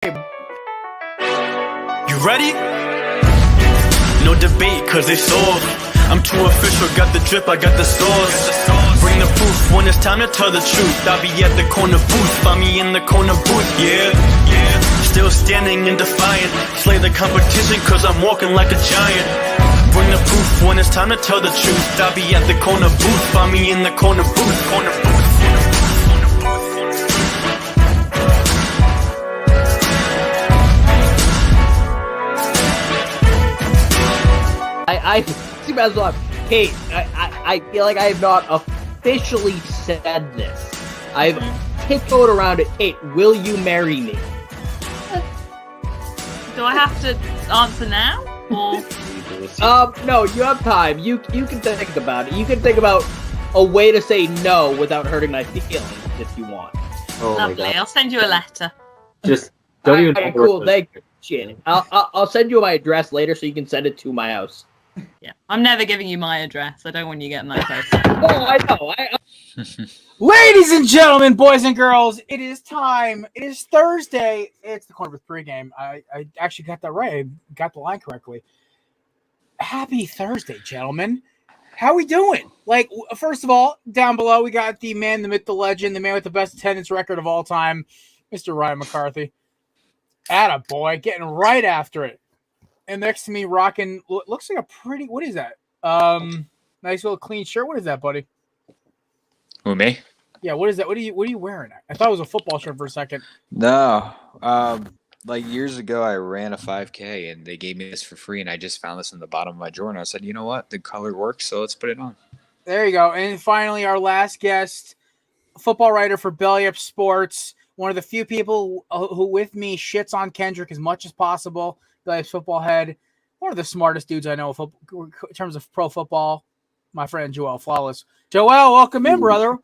You ready? No debate, cause they sold. I'm too official, got the drip, I got the sauce. Bring the proof when it's time to tell the truth. I'll be at the corner booth, find me in the corner booth, yeah. Still standing and defiant. Slay the competition, cause I'm walking like a giant. Bring the proof when it's time to tell the truth. I'll be at the corner booth, find me in the corner booth, corner booth. I see myself. Kate, I feel like I have not officially said this. I've tiptoed around it. Kate, will you marry me? Do I have to answer now? Or no, you have time. You can think about it. You can think about a way to say no without hurting my feelings if you want. Oh lovely. I'll send you a letter. Just don't even. Right, cool. Thank you. I'll send you my address later so you can send it to my house. Yeah, I'm never giving you my address. I don't want you getting that close. No, I know. Ladies and gentlemen, boys and girls, it is time. It is Thursday. It's the Korner with Pregame. I actually got that right. I got the line correctly. Happy Thursday, gentlemen. How we doing? Like, first of all, down below, we got the man, the myth, the legend, the man with the best attendance record of all time, Mr. Ryan McCarthy. Attaboy, getting right after it. And next to me, rocking, looks like a pretty, what is that? Nice little clean shirt. What is that, buddy? Who, me? Yeah, what is that? What are you wearing? I thought it was a football shirt for a second. No. Like years ago, I ran a 5K, and they gave me this for free, and I just found this in the bottom of my drawer, and I said, you know what? The color works, so let's put it on. There you go. And finally, our last guest, football writer for Belly Up Sports, one of the few people who with me shits on Kendrick as much as possible. Belly Up's football head, one of the smartest dudes I know in terms of pro football, my friend Joel Flawless. Joel, welcome in, brother.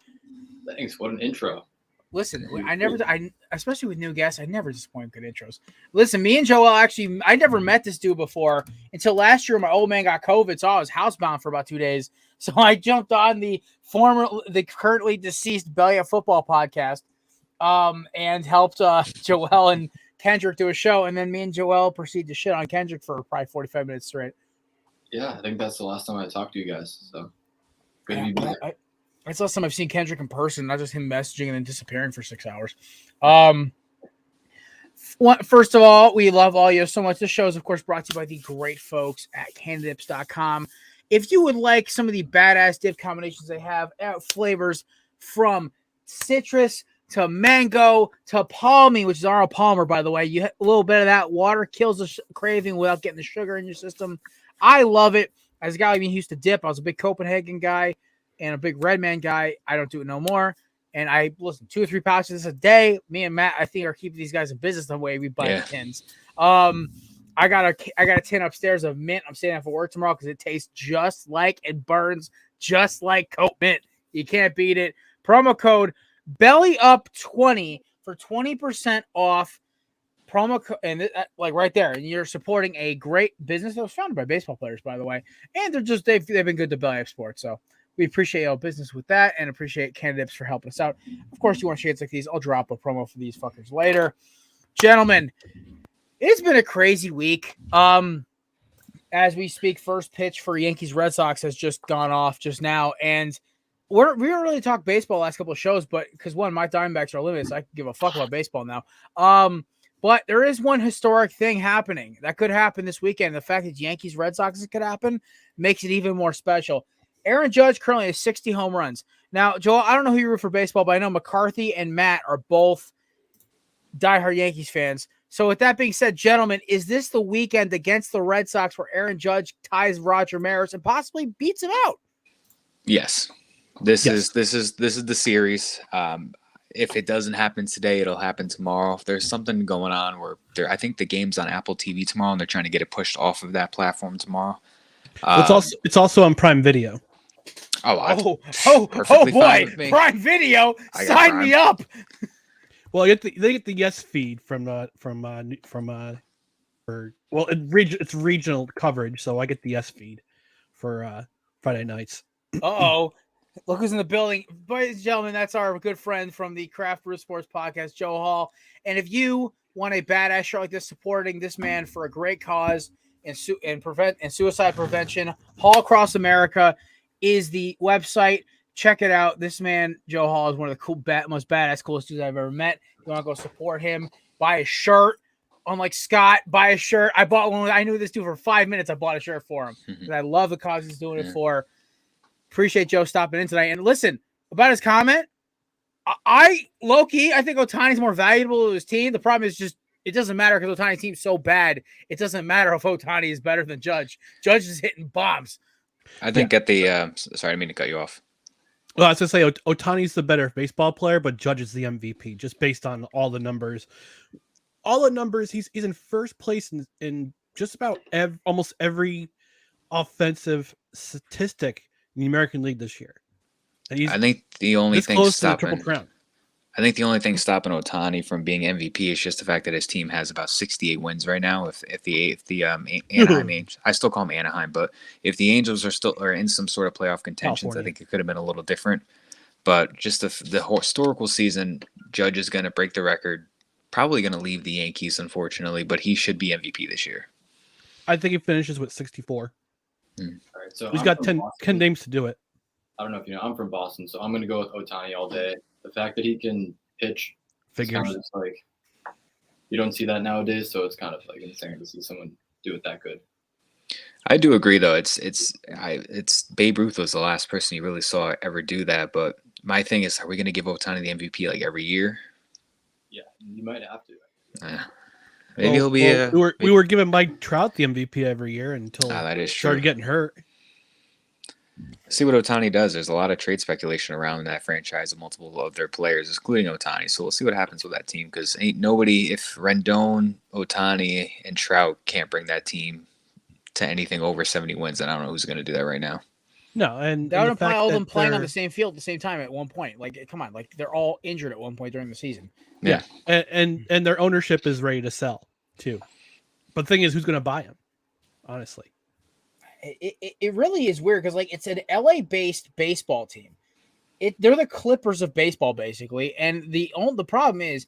Thanks. What an intro. Listen, I especially with new guests, I never disappoint good intros. Listen, me and Joel actually, I never met this dude before until last year. My old man got COVID, so I was housebound for about 2 days. So I jumped on the currently deceased Belly Up Football podcast, and helped Joel and Kendrick do a show, and then me and Joel proceed to shit on Kendrick for probably 45 minutes straight. Yeah, I think that's the last time I talked to you guys. So good to be back. It's the last time I've seen Kendrick in person, not just him messaging and then disappearing for 6 hours. First of all, we love all you so much. This show is, of course, brought to you by the great folks at candidips.com. If you would like some of the badass dip combinations they have, flavors from citrus to mango to palmy, which is Arnold Palmer, by the way. You a little bit of that water kills the craving without getting the sugar in your system. I love it. As a guy who used to dip, I was a big Copenhagen guy and a big Red Man guy. I don't do it no more. And I listen 2 or 3 pouches a day. Me and Matt, I think, are keeping these guys in business the way we buy the tins. I got a tin upstairs of mint. I'm saving that for work tomorrow because it tastes just like and burns just like Coke Mint. You can't beat it. Promo code BELLYUP20 for 20% off. Promo code, and like right there, and you're supporting a great business that was founded by baseball players, by the way. And they've been good to Belly Up Sports, so we appreciate your business with that, and appreciate Candidates for helping us out. Of course, you want shades like these? I'll drop a promo for these fuckers later, gentlemen. It's been a crazy week. As we speak, first pitch for Yankees Red Sox has just gone off just now, and we don't really talk baseball last couple of shows, but because one, my Diamondbacks are limited, so I can give a fuck about baseball now. But there is one historic thing happening that could happen this weekend. The fact that Yankees Red Sox could happen makes it even more special. Aaron Judge currently has 60 home runs. Now, Joel, I don't know who you root for baseball, but I know McCarthy and Matt are both diehard Yankees fans. So with that being said, gentlemen, is this the weekend against the Red Sox where Aaron Judge ties Roger Maris and possibly beats him out? Yes. This is the series. If it doesn't happen today, it'll happen tomorrow. If there's something going on where I think the game's on Apple TV tomorrow, and they're trying to get it pushed off of that platform tomorrow. It's also on Prime Video. Oh boy! Prime Video, sign me up. Well, they get the Yes feed it's regional coverage, so I get the Yes feed for Friday nights. Look who's in the building. Boys and gentlemen, that's our good friend from the Craft Brew Sports Podcast, Joe Hall. And if you want a badass show like this supporting this man for a great cause and suicide prevention, Hall Across America is the website. Check it out. This man, Joe Hall, is one of the most badass, coolest dudes I've ever met. You want to go support him, buy a shirt. Unlike Scott, buy a shirt. I bought one. I knew this dude for 5 minutes. I bought a shirt for him. And I love the cause he's doing it for. Appreciate Joe stopping in tonight. And listen, about his comment, I low-key, I think Ohtani's more valuable to his team. The problem is just it doesn't matter because Ohtani's team's so bad. It doesn't matter if Ohtani is better than Judge. Judge is hitting bombs. I think at the sorry, I didn't mean to cut you off. Well, I was going to say Ohtani's the better baseball player, but Judge is the MVP just based on all the numbers. All the numbers, he's in first place in just about almost every offensive statistic in the American League this year. And I think the only thing stopping Ohtani from being MVP is just the fact that his team has about 68 wins right now. If the Anaheim Angels, I still call them Anaheim, but if the Angels are in some sort of playoff contentions, California. I think it could have been a little different. But just the historical season, Judge is going to break the record. Probably going to leave the Yankees, unfortunately, but he should be MVP this year. I think he finishes with 64. All right, so He's I'm got from 10 Boston. names to do it. I don't know if you know. I'm from Boston, so I'm going to go with Ohtani all day. The fact that he can pitch, it's kind Figures. of just like you don't see that nowadays. So it's kind of like insane to see someone do it that good. I do agree, though. It's Babe Ruth was the last person you really saw ever do that. But my thing is, are we going to give Ohtani the MVP like every year? Yeah, you might have to. Maybe he'll be. We were giving Mike Trout the MVP every year until that is he started true. getting hurt. See what Ohtani does. There's a lot of trade speculation around that franchise of multiple of their players, including Ohtani. So we'll see what happens with that team because ain't nobody, if Rendon, Ohtani, and Trout can't bring that team to anything over 70 wins, then I don't know who's going to do that right now. No, and That would the imply fact all that them playing on they're- the same field at the same time at one point. Like, come on, like they're all injured at one point during the season. Yeah. and their ownership is ready to sell too. But the thing is, who's going to buy them? Honestly, It really is weird because like it's an LA based baseball team. They're the Clippers of baseball basically, and the problem is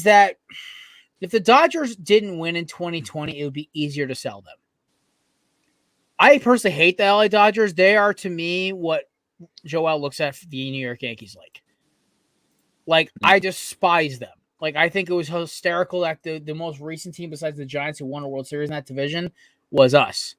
that if the Dodgers didn't win in 2020, it would be easier to sell them. I personally hate the LA Dodgers. They are to me what Joel looks at the New York Yankees like. Like I despise them. Like I think it was hysterical that the most recent team besides the Giants who won a World Series in that division was us.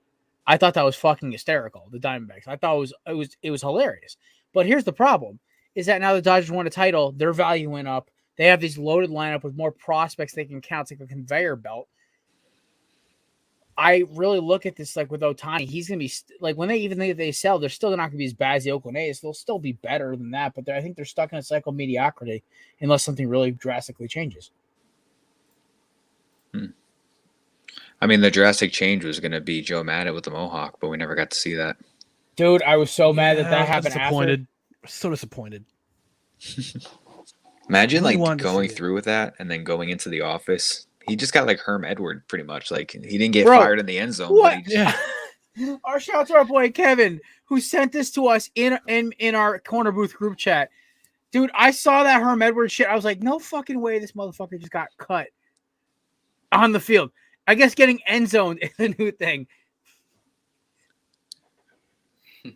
I thought that was fucking hysterical. The Diamondbacks. I thought it was hilarious. But here's the problem: is that now the Dodgers won a title, their value went up. They have these loaded lineup with more prospects they can count. It's like a conveyor belt. I really look at this like with Ohtani, he's gonna be like when they even think they sell, they're still not gonna be as bad as the Oakland A's. They'll still be better than that, but I think they're stuck in a cycle of mediocrity unless something really drastically changes. I mean, the drastic change was going to be Joe Madden with the Mohawk, but we never got to see that. Dude, I was so mad that Yeah, happened after. disappointed. So disappointed. Imagine Really like wanted to going see it. through with that and then going into the office. He just got like Herm Edward pretty much. Like he didn't get Bro, fired in the end zone. what? But he just, Yeah. Our shout out to our boy Kevin, who sent this to us in our corner booth group chat. Dude, I saw that Herm Edwards shit. I was like, no fucking way this motherfucker just got cut on the field. I guess getting end zoned is a new thing.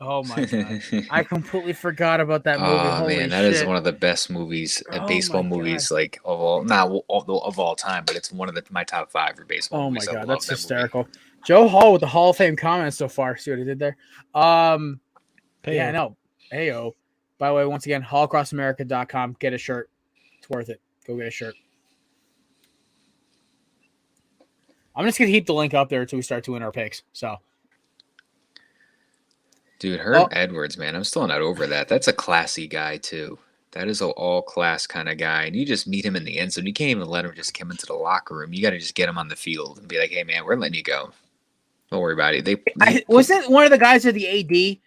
Oh my god. I completely forgot about that movie. Oh Holy man, that shit. is one of the best movies, Oh baseball my movies, God. like of all time. But it's one of my top 5 for baseball. Oh my movies. I god, love that's that movie. hysterical. Joe Hall with the Hall of Fame comments so far. See what he did there? Yeah, no. Heyo. By the way, once again, hallacrossamerica.com. Get a shirt. It's worth it. Go get a shirt. I'm just gonna keep the link up there until we start doing our picks. So Dude, Herm Edwards, man, I'm still not over that. That's a classy guy too. That is an all-class kind of guy, and you just meet him in the end zone. You can't even let him just come into the locker room. You got to just get him on the field and be like, "Hey, man, we're letting you go. Don't worry about it." Wasn't one of the guys at the AD?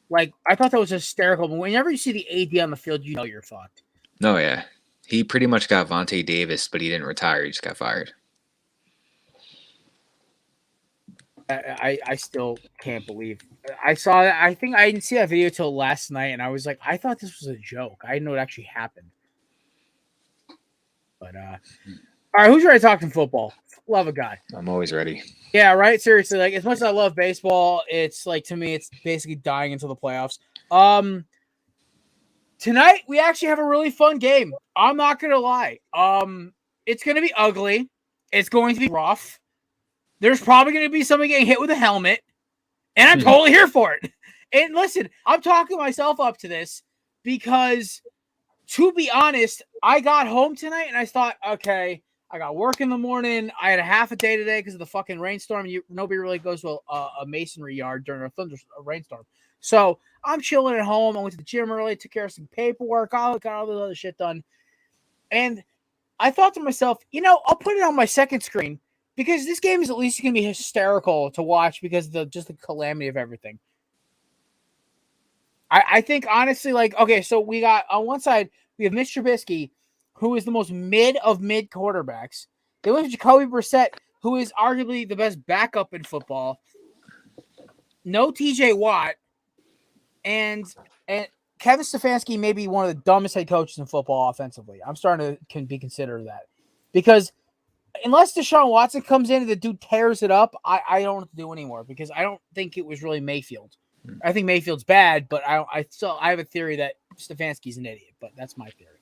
Like, I thought that was hysterical. But whenever you see the AD on the field, you know you're fucked. No, yeah, he pretty much got Vontae Davis, but he didn't retire. He just got fired. I still can't believe I saw that. I think I didn't see that video till last night, and I was like, I thought this was a joke. I didn't know it actually happened. But all All right, who's ready to talk some football? Love a guy. I'm always ready. Yeah, right. Seriously, like as much as I love baseball, it's like to me, it's basically dying until the playoffs. Tonight we actually have a really fun game. I'm not gonna lie. It's gonna be ugly. It's going to be rough. There's probably gonna be somebody getting hit with a helmet, and I'm totally here for it. And listen, I'm talking myself up to this because, to be honest, I got home tonight and I thought, okay, I got work in the morning. I had a half a day today because of the fucking rainstorm. Nobody really goes to a masonry yard during a rainstorm. So I'm chilling at home. I went to the gym early, took care of some paperwork, got all this other shit done. And I thought to myself, I'll put it on my second screen because this game is at least going to be hysterical to watch because of the calamity of everything. I think, honestly, okay, so we got, on one side, we have Mitch Trubisky, who is the most mid of mid quarterbacks. Then we have Jacoby Brissett, who is arguably the best backup in football. No TJ Watt. And Kevin Stefanski may be one of the dumbest head coaches in football offensively. I'm starting to be considered that. Because unless Deshaun Watson comes in and the dude tears it up, I don't know what to do anymore because I don't think it was really Mayfield. I think Mayfield's bad, but I have a theory that Stefanski's an idiot, but that's my theory.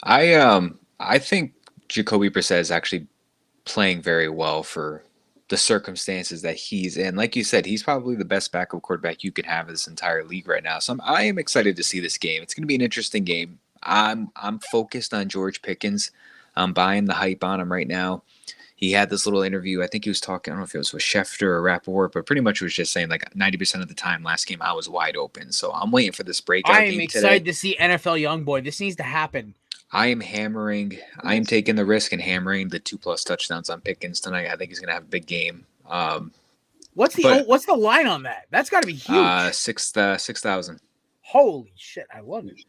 I think Jacoby Brissett is actually playing very well for the circumstances that he's in. Like you said, he's probably the best backup quarterback you could have in this entire league right now. So I am excited to see this game. It's going to be an interesting game. I'm focused on George Pickens. I'm buying the hype on him right now. He had this little interview. I think he was talking, I don't know if it was with Schefter or Rappaport, but pretty much was just saying like 90% of the time last game I was wide open. So I'm waiting for this breakout game today. I am excited to see NFL Youngboy. This needs to happen. I am taking the risk and hammering the 2+ touchdowns on Pickens tonight. I think he's going to have a big game. What's the line on that? That's got to be huge. 6,000. Holy shit, I love it.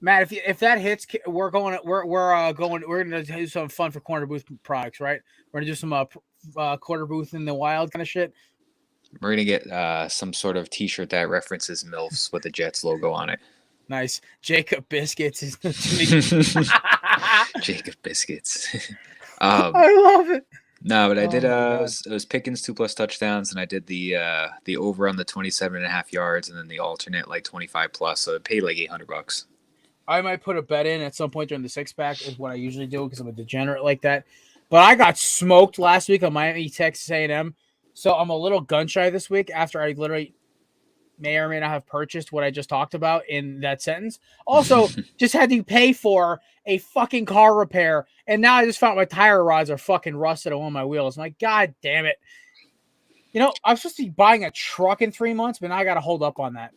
Matt, if that hits, we're going to do some fun for Corner Booth products, right? We're gonna do some Corner Booth in the wild kind of shit. We're gonna get some sort of T-shirt that references MILFs with the Jets logo on it. Nice. Jacob Biscuits is Jacob Biscuits. I love it. No, but I did. It was Pickens 2+ touchdowns, and I did the over on the 27.5 yards, and then the alternate like 25+. So it paid like $800. I might put a bet in at some point during the 6-pack is what I usually do because I'm a degenerate like that. But I got smoked last week on Miami, Texas A&M, so I'm a little gun shy this week after I literally may or may not have purchased what I just talked about in that sentence. Also, just had to pay for a fucking car repair, and now I just found my tire rods are fucking rusted on one of my wheels. I'm like, God damn it. I'm supposed to be buying a truck in 3 months, but now I got to hold up on that.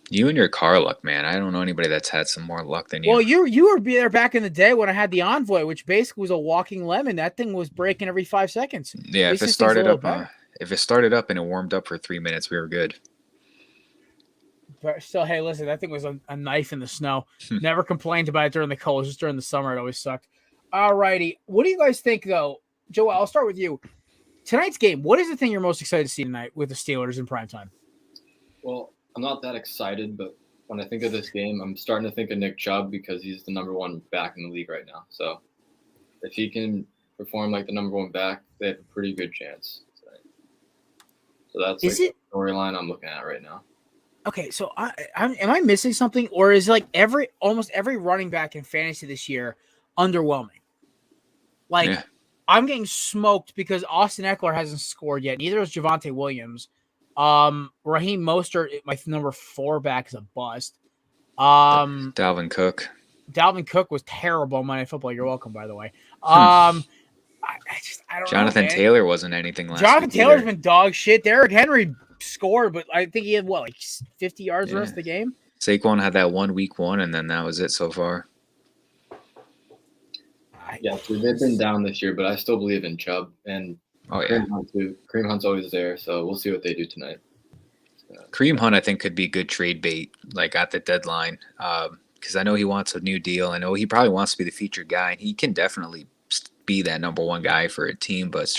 You and your car luck, man. I don't know anybody that's had some more luck than you. Well, you were there back in the day when I had the Envoy, which basically was a walking lemon. That thing was breaking every 5 seconds. Yeah, if it started up and it warmed up for 3 minutes, we were good. But still, hey, listen, that thing was a knife in the snow. Never complained about it during the cold. Just during the summer, it always sucked. All righty. What do you guys think, though? Joel, I'll start with you. Tonight's game, what is the thing you're most excited to see tonight with the Steelers in primetime? Well, I'm not that excited, but when I think of this game, I'm starting to think of Nick Chubb because he's the number one back in the league right now. So if he can perform like the number one back, they have a pretty good chance. So that's the storyline I'm looking at right now. Okay, so am I missing something, or is like almost every running back in fantasy this year underwhelming? Like, yeah. I'm getting smoked because Austin Eckler hasn't scored yet. Neither has Javonte Williams. Raheem Mostert, my number 4 back, is a bust. Dalvin Cook was terrible on Monday Night Football. You're welcome, by the way. I don't Jonathan know, Taylor wasn't anything last Jonathan week Taylor's either. been dog shit. Derrick Henry scored, but I think he had 50 yards the rest of the game. Saquon had that week 1, and then that was it so far. Yeah, so they've been down this year, but I still believe in Chubb and Kareem Hunt too. Kareem Hunt's always there, so we'll see what they do tonight. Kareem Hunt, I think, could be good trade bait, like at the deadline, because I know he wants a new deal. I know he probably wants to be the featured guy, and he can definitely be that number 1 guy for a team. But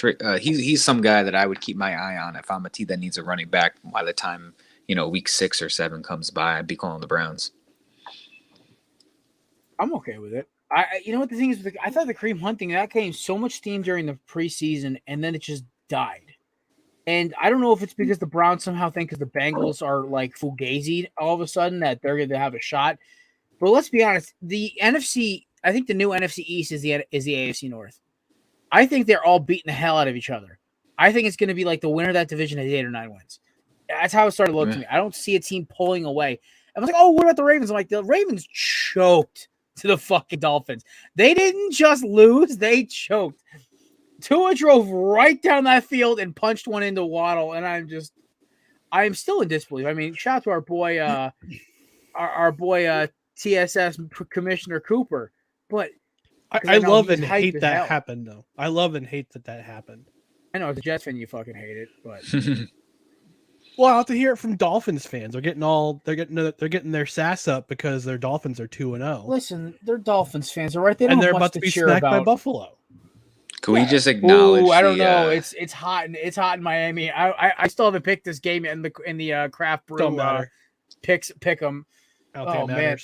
he's some guy that I would keep my eye on if I'm a team that needs a running back. By the time week 6 or 7 comes by, I'd be calling the Browns. I'm okay with it. You know what the thing is? I thought the Kareem Hunt thing that gained so much steam during the preseason, and then it just died. And I don't know if it's because the Browns somehow think because the Bengals are like fugazied all of a sudden that they're going to have a shot. But let's be honest, the NFC, I think the new NFC East is the AFC North. I think they're all beating the hell out of each other. I think it's going to be like the winner of that division has 8 or 9 wins. That's how it started to look to me. I don't see a team pulling away. I was like, oh, what about the Ravens? I'm like, the Ravens choked to the fucking Dolphins. They didn't just lose, they choked. Tua drove right down that field and punched one into Waddle, and I'm still in disbelief. I mean, shout out to our boy, TSS Commissioner Cooper. But I love and hate that happened, though. I love and hate that happened. I know as a Jets fan, you fucking hate it, but well, I have to hear it from Dolphins fans. They're getting their sass up because their Dolphins are 2-0. Listen, they're Dolphins fans, all right? They don't and they're have about much to be cheer smacked about. by Buffalo. Can we just acknowledge? I don't know. It's hot. It's hot in Miami. I still haven't picked this game yet in the craft brew. Don't matter. Pick them. Oh man.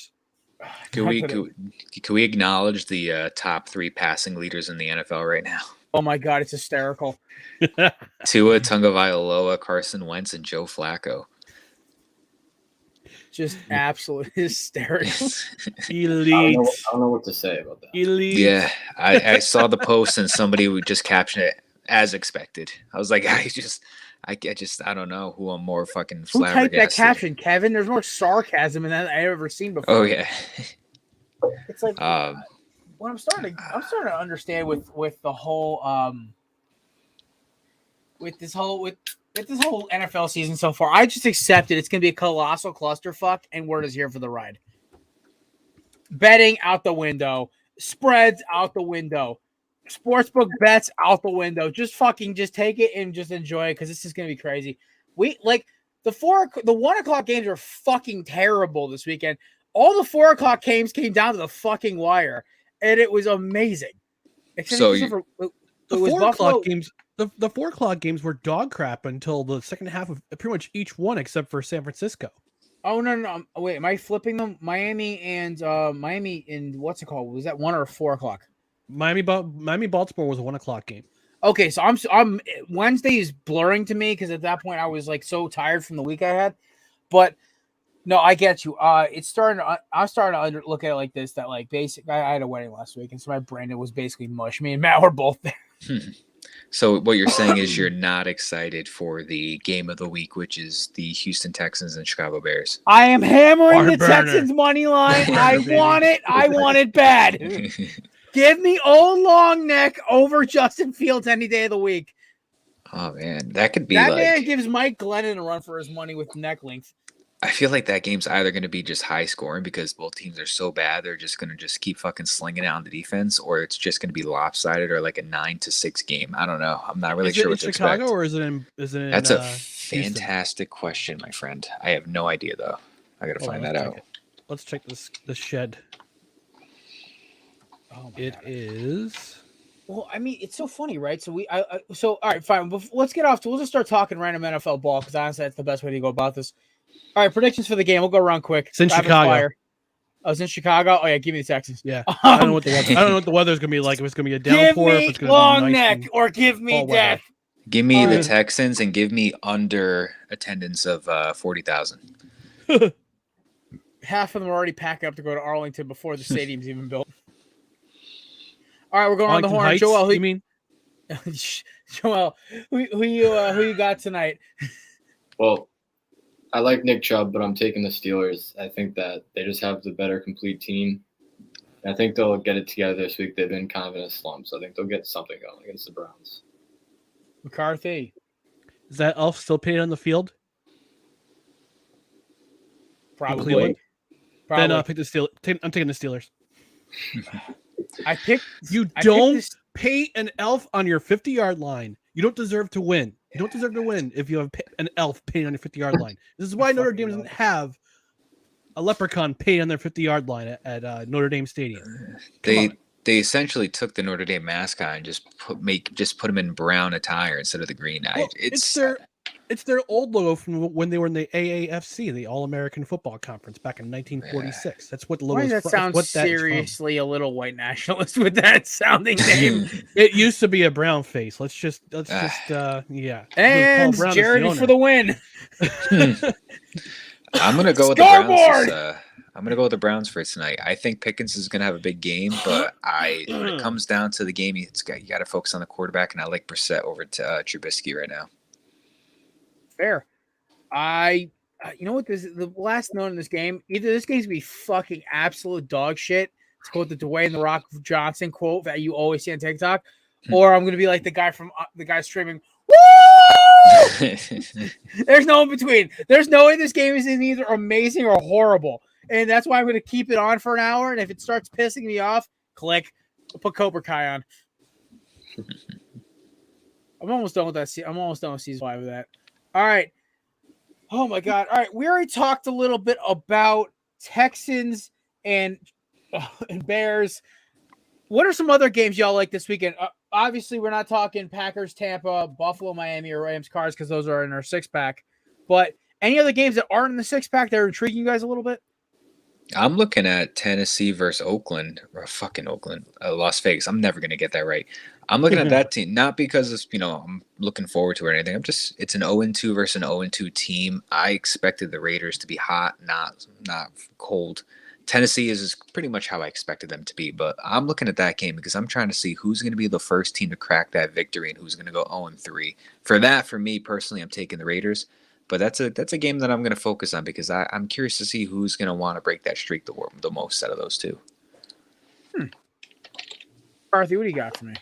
Can we acknowledge the top 3 passing leaders in the NFL right now? Oh my God, it's hysterical. Tua Tagovailoa, Carson Wentz, and Joe Flacco. Just absolutely hysterical. Elite. I don't know what to say about that. Elite. Yeah, I saw the post and somebody would just caption it as expected. I was like, I don't know who I'm more fucking Who typed flabbergasted. that caption, Kevin? There's more sarcasm in that I've ever seen before. Oh yeah. It's like what I'm starting to understand with the whole with this whole NFL season so far. I just accepted it's going to be a colossal clusterfuck, and we're just here for the ride. Betting out the window, spreads out the window, sportsbook bets out the window. Just take it and just enjoy it because this is going to be crazy. We like the 1 o'clock games are fucking terrible this weekend. All the 4 o'clock games came down to the fucking wire, and it was amazing. The 4 o'clock games. The 4 o'clock games were dog crap until the second half of pretty much each one except for San Francisco. Oh no! Wait, am I flipping them? Miami and what's it called? Was that 1 or 4 o'clock? Miami Baltimore was a 1 o'clock game. Okay, so I'm Wednesday is blurring to me because at that point I was like so tired from the week I had. But no, I get you. I'm starting to look at it like this. That like I had a wedding last week, and so my brain was basically mush. Me and Matt were both there. So what you're saying is you're not excited for the game of the week, which is the Houston Texans and Chicago Bears. I am hammering the Texans money line. I want it. I want it bad. Give me old long neck over Justin Fields any day of the week. Oh man, that could be that man gives Mike Glennon a run for his money with neck length. I feel like that game's either going to be just high scoring because both teams are so bad they're just going to just keep fucking slinging it on the defense, or it's just going to be lopsided or like a 9-6 game. I don't know. I'm not really sure what to expect. Chicago or is it in? That's a fantastic question, my friend. I have no idea though. I got to find that out. Let's check the shed. Oh it God. Is. Well, I mean, it's so funny, right? So all right, fine. Let's get off to. We'll just start talking random NFL ball because honestly, that's the best way to go about this. All right, predictions for the game. We'll go around quick. It's in Chicago. I was in Chicago. Oh yeah, give me the Texans. Yeah, I don't know what the weather's gonna be like. If it's gonna be a downpour, give me if it's gonna long be nice neck, or give me death. Give me the Texans and give me under attendance of 40,000. Half of them are already packing up to go to Arlington before the stadium's even built. All right, we're going on the horn. Heights, Joel, who you mean? Joel, who you got tonight? Well, I like Nick Chubb, but I'm taking the Steelers. I think that they just have the better complete team. I think they'll get it together this week. They've been kind of in a slump, so I think they'll get something going against the Browns. McCarthy. Is that Elf still paid on the field? Probably. Then I'll pick the Steelers. I'm taking the Steelers. You don't pay an elf on your 50-yard line. You don't deserve to win. You don't deserve to win if you have an elf paying on your 50-yard line. This is why Notre Dame doesn't have a leprechaun paying on their 50-yard line at Notre Dame Stadium. They essentially took the Notre Dame mascot and just put him in brown attire instead of the green. Well, It's their old logo from when they were in the AAFC, the All American Football Conference, back in 1946. That's what the logo Why is does that from. sound That's what that is from. seriously a little white nationalist with that sounding name? It used to be a brown face. Let's just yeah. And Paul Brown is Jeremy for owner. the win. I'm gonna go with the Scoreboard! Browns. I'm gonna go with the Browns for tonight. I think Pickens is gonna have a big game, but when it comes down to the game, you got to focus on the quarterback, and I like Brissett over to Trubisky right now. Fair. You know what? The last note in this game. Either this game's gonna be fucking absolute dog shit. To quote the Dwayne the Rock Johnson quote that you always see on TikTok, or I'm gonna be like the guy streaming. Woo! There's no in between. There's no way this game is either amazing or horrible, and that's why I'm gonna keep it on for an hour. And if it starts pissing me off, click. I'll put Cobra Kai on. I'm almost done with that. I'm almost done with season 5 of that. All right. Oh my God. All right. We already talked a little bit about Texans and Bears. What are some other games y'all like this weekend? Obviously, we're not talking Packers, Tampa, Buffalo, Miami, or Rams, Cards because those are in our 6-pack. But any other games that aren't in the 6-pack that are intriguing you guys a little bit? I'm looking at Tennessee versus Oakland, or fucking Oakland, Las Vegas. I'm never gonna get that right. I'm looking at that team not because it's, I'm looking forward to it or anything. It's an 0-2 versus an 0-2 team. I expected the Raiders to be hot, not cold. Tennessee is pretty much how I expected them to be, but I'm looking at that game because I'm trying to see who's going to be the first team to crack that victory and who's going to go 0-3. For me personally, I'm taking the Raiders, but that's a game that I'm going to focus on because I'm curious to see who's going to want to break that streak the most out of those two. Carthy, what do you got for me?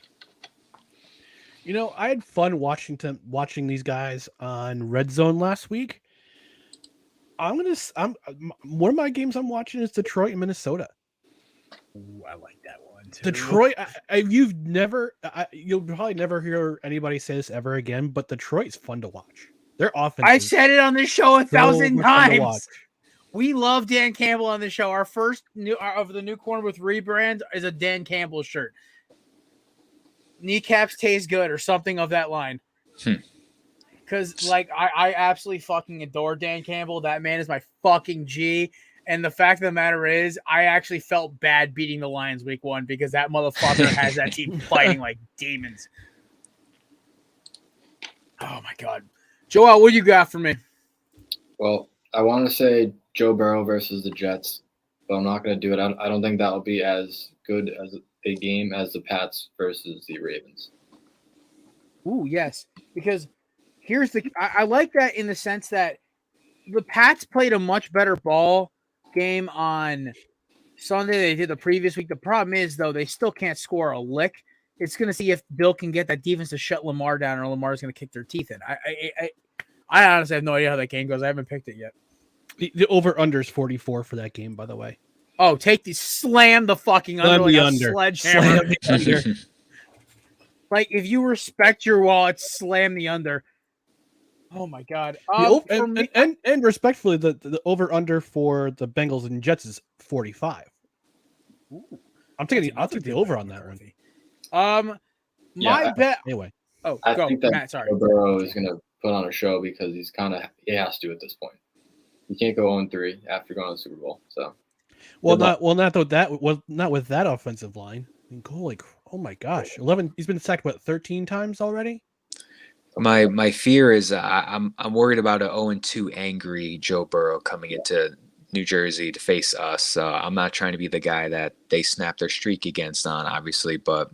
I had fun watching these guys on Red Zone last week. One of my games I'm watching is Detroit and Minnesota. Ooh, I like that one too. Detroit, you'll probably never hear anybody say this ever again, but Detroit's fun to watch. Their offense. I said it on this show 1,000 times. We love Dan Campbell on the show. Our first of the new Corner with rebrand is a Dan Campbell shirt. Kneecaps taste good or something of that line. Because I absolutely fucking adore Dan Campbell. That man is my fucking G. And the fact of the matter is, I actually felt bad beating the Lions week 1 because that motherfucker has that team fighting like demons. Oh my God. Joel, what do you got for me? Well, I want to say Joe Burrow versus the Jets, but I'm not going to do it. I don't think that will be as good as a game as the Pats versus the Ravens. Ooh, yes. Because I like that in the sense that the Pats played a much better ball game on Sunday they did the previous week. The problem is, though, they still can't score a lick. It's going to see if Bill can get that defense to shut Lamar down or Lamar's going to kick their teeth in. I honestly have no idea how that game goes. I haven't picked it yet. The over-under is 44 for that game, by the way. Oh, slam the fucking under like a sledgehammer. Slam the under. Like, if you respect your wallet, slam the under. Oh, my God. And respectfully, the over-under for the Bengals and Jets is 45. Ooh, I'll take the over on that one. My bet. Anyway. Oh, I go, think that Matt. Sorry. Joe Burrow is going to put on a show because he has to at this point. You can't go 0-3 after going to the Super Bowl. So, not with that offensive line. I mean, oh my gosh, 11. He's been sacked 13 times already. My fear is I'm worried about an 0-2 angry Joe Burrow coming into New Jersey to face us. I'm not trying to be the guy that they snap their streak against on, obviously, but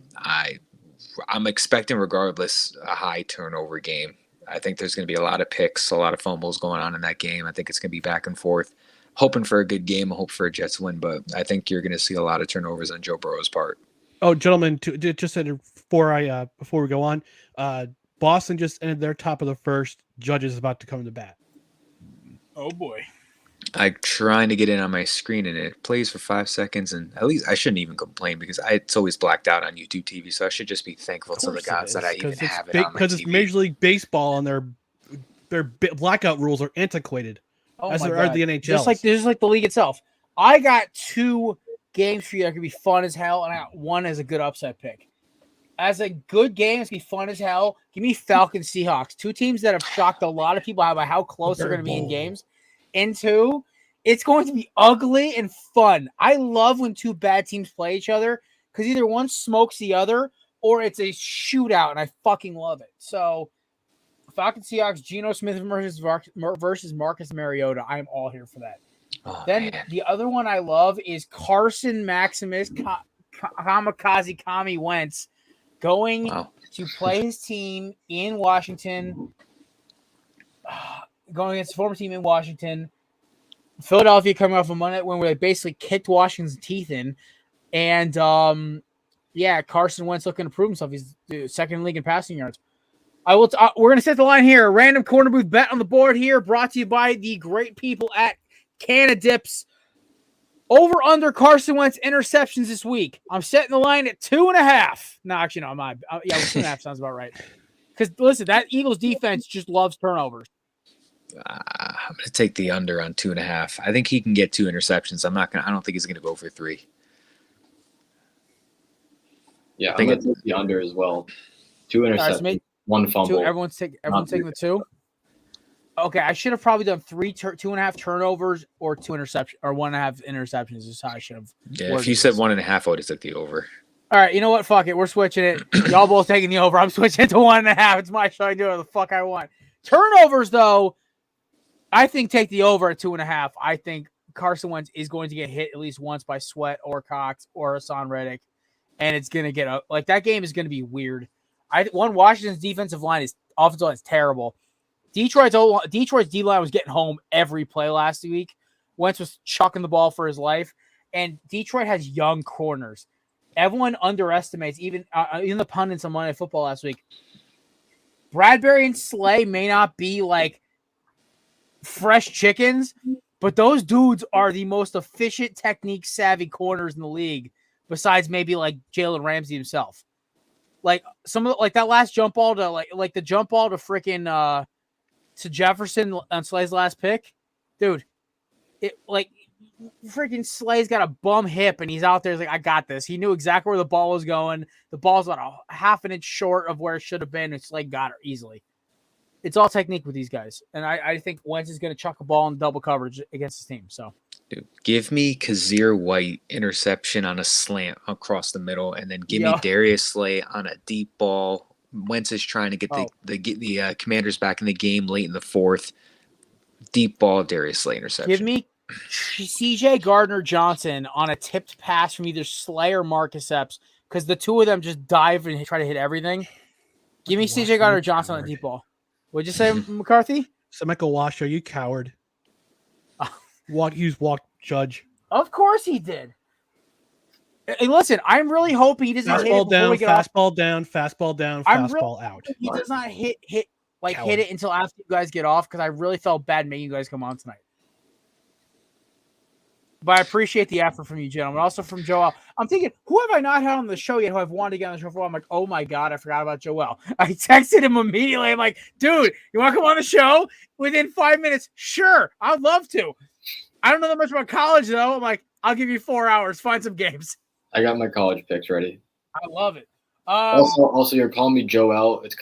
I'm expecting regardless a high turnover game. I think there's going to be a lot of picks, a lot of fumbles going on in that game. I think it's going to be back and forth. Hoping for a good game, I hope for a Jets win, but I think you're going to see a lot of turnovers on Joe Burrow's part. Oh, gentlemen, just before we go on, Boston just ended their top of the first. Judge is about to come to bat. Oh boy. I'm trying to get in on my screen and it plays for 5 seconds, and at least I shouldn't even complain because it's always blacked out on YouTube TV, so I should just be thankful to the gods that I even have it on my TV. Because it's Major League Baseball and their blackout rules are antiquated, as there are the NHL. Just like the league itself. I got 2 games for you that could be fun as hell, and I got one as a good upset pick. as a good game, it's gonna be fun as hell. Give me Falcons Seahawks, two teams that have shocked a lot of people by how close they're gonna be in games. And two, it's going to be ugly and fun. I love when two bad teams play each other because either one smokes the other or it's a shootout, and I fucking love it. So, Falcons Seahawks, Geno Smith versus Marcus Mariota. I'm all here for that. Then the other one I love is Carson Maximus Kamikaze Kami Wentz going to play his team in Washington, going against the former team in Washington. Philadelphia coming off a Monday when they basically kicked Washington's teeth in. And, Carson Wentz looking to prove himself. He's the second in the league in passing yards. We're going to set the line here. A random corner booth bet on the board here, brought to you by the great people at Canadips. Over under Carson Wentz interceptions this week. I'm setting the line at 2.5. No, actually, no, I'm not. 2.5 sounds about right. Because listen, that Eagles defense just loves turnovers. I'm going to take the under on 2.5. I think he can get 2 interceptions. I don't think he's going to go for 3. Yeah, I'm going to take the under as well. 2 interceptions, 1 fumble. Everyone's taking the 2. Okay, I should have probably done 2.5 turnovers or 2 interceptions or 1.5 interceptions. Is how I should have. Yeah, if you said 1.5, I would have took the over. All right, you know what? Fuck it. We're switching it. Y'all both taking the over. I'm switching it to 1.5. It's my show. I do whatever the fuck I want. Turnovers, though, I think take the over at 2.5. I think Carson Wentz is going to get hit at least once by Sweat or Cox or Hassan Reddick, and it's going to get like that game is going to be weird. Washington's offensive line is terrible. Detroit's D-line was getting home every play last week. Wentz was chucking the ball for his life, and Detroit has young corners. Everyone underestimates, even the pundits on Monday Night Football last week. Bradbury and Slay may not be like fresh chickens, but those dudes are the most efficient, technique-savvy corners in the league, besides maybe like Jalen Ramsey himself. Like that last jump ball to like the jump ball to freaking to Jefferson on Slay's last pick, dude. It like freaking Slay's got a bum hip and he's out there like, I got this. He knew exactly where the ball was going. The ball's about a half an inch short of where it should have been, and Slay got it easily. It's all technique with these guys, and I think Wentz is going to chuck a ball in double coverage against his team. So, dude, give me Kazir White interception on a slant across the middle, and then give me Darius Slay on a deep ball. Wentz is trying to get the Commanders back in the game late in the 4th. Deep ball, Darius Slay interception. Give me C.J. Gardner-Johnson on a tipped pass from either Slay or Marcus Epps, because the two of them just dive and try to hit everything. Give me C.J. Gardner-Johnson on a deep ball. What'd you say, McCarthy? So Michael Washer, you coward. He walked Judge. Of course he did. Hey, listen, I'm really hoping he doesn't hit it down, we get fastball off. down, fastball down, fastball out. He does not hit it until after you guys get off, because I really felt bad making you guys come on tonight. But I appreciate the effort from you, gentlemen. Also from Joel. I'm thinking, who have I not had on the show yet who I've wanted to get on the show for? I'm like, oh my God, I forgot about Joel. I texted him immediately. I'm like, dude, you want to come on the show? Within 5 minutes, sure, I'd love to. I don't know that much about college, though. I'm like, I'll give you 4 hours. Find some games. I got my college picks ready. I love it. Also, you're calling me Joel. It's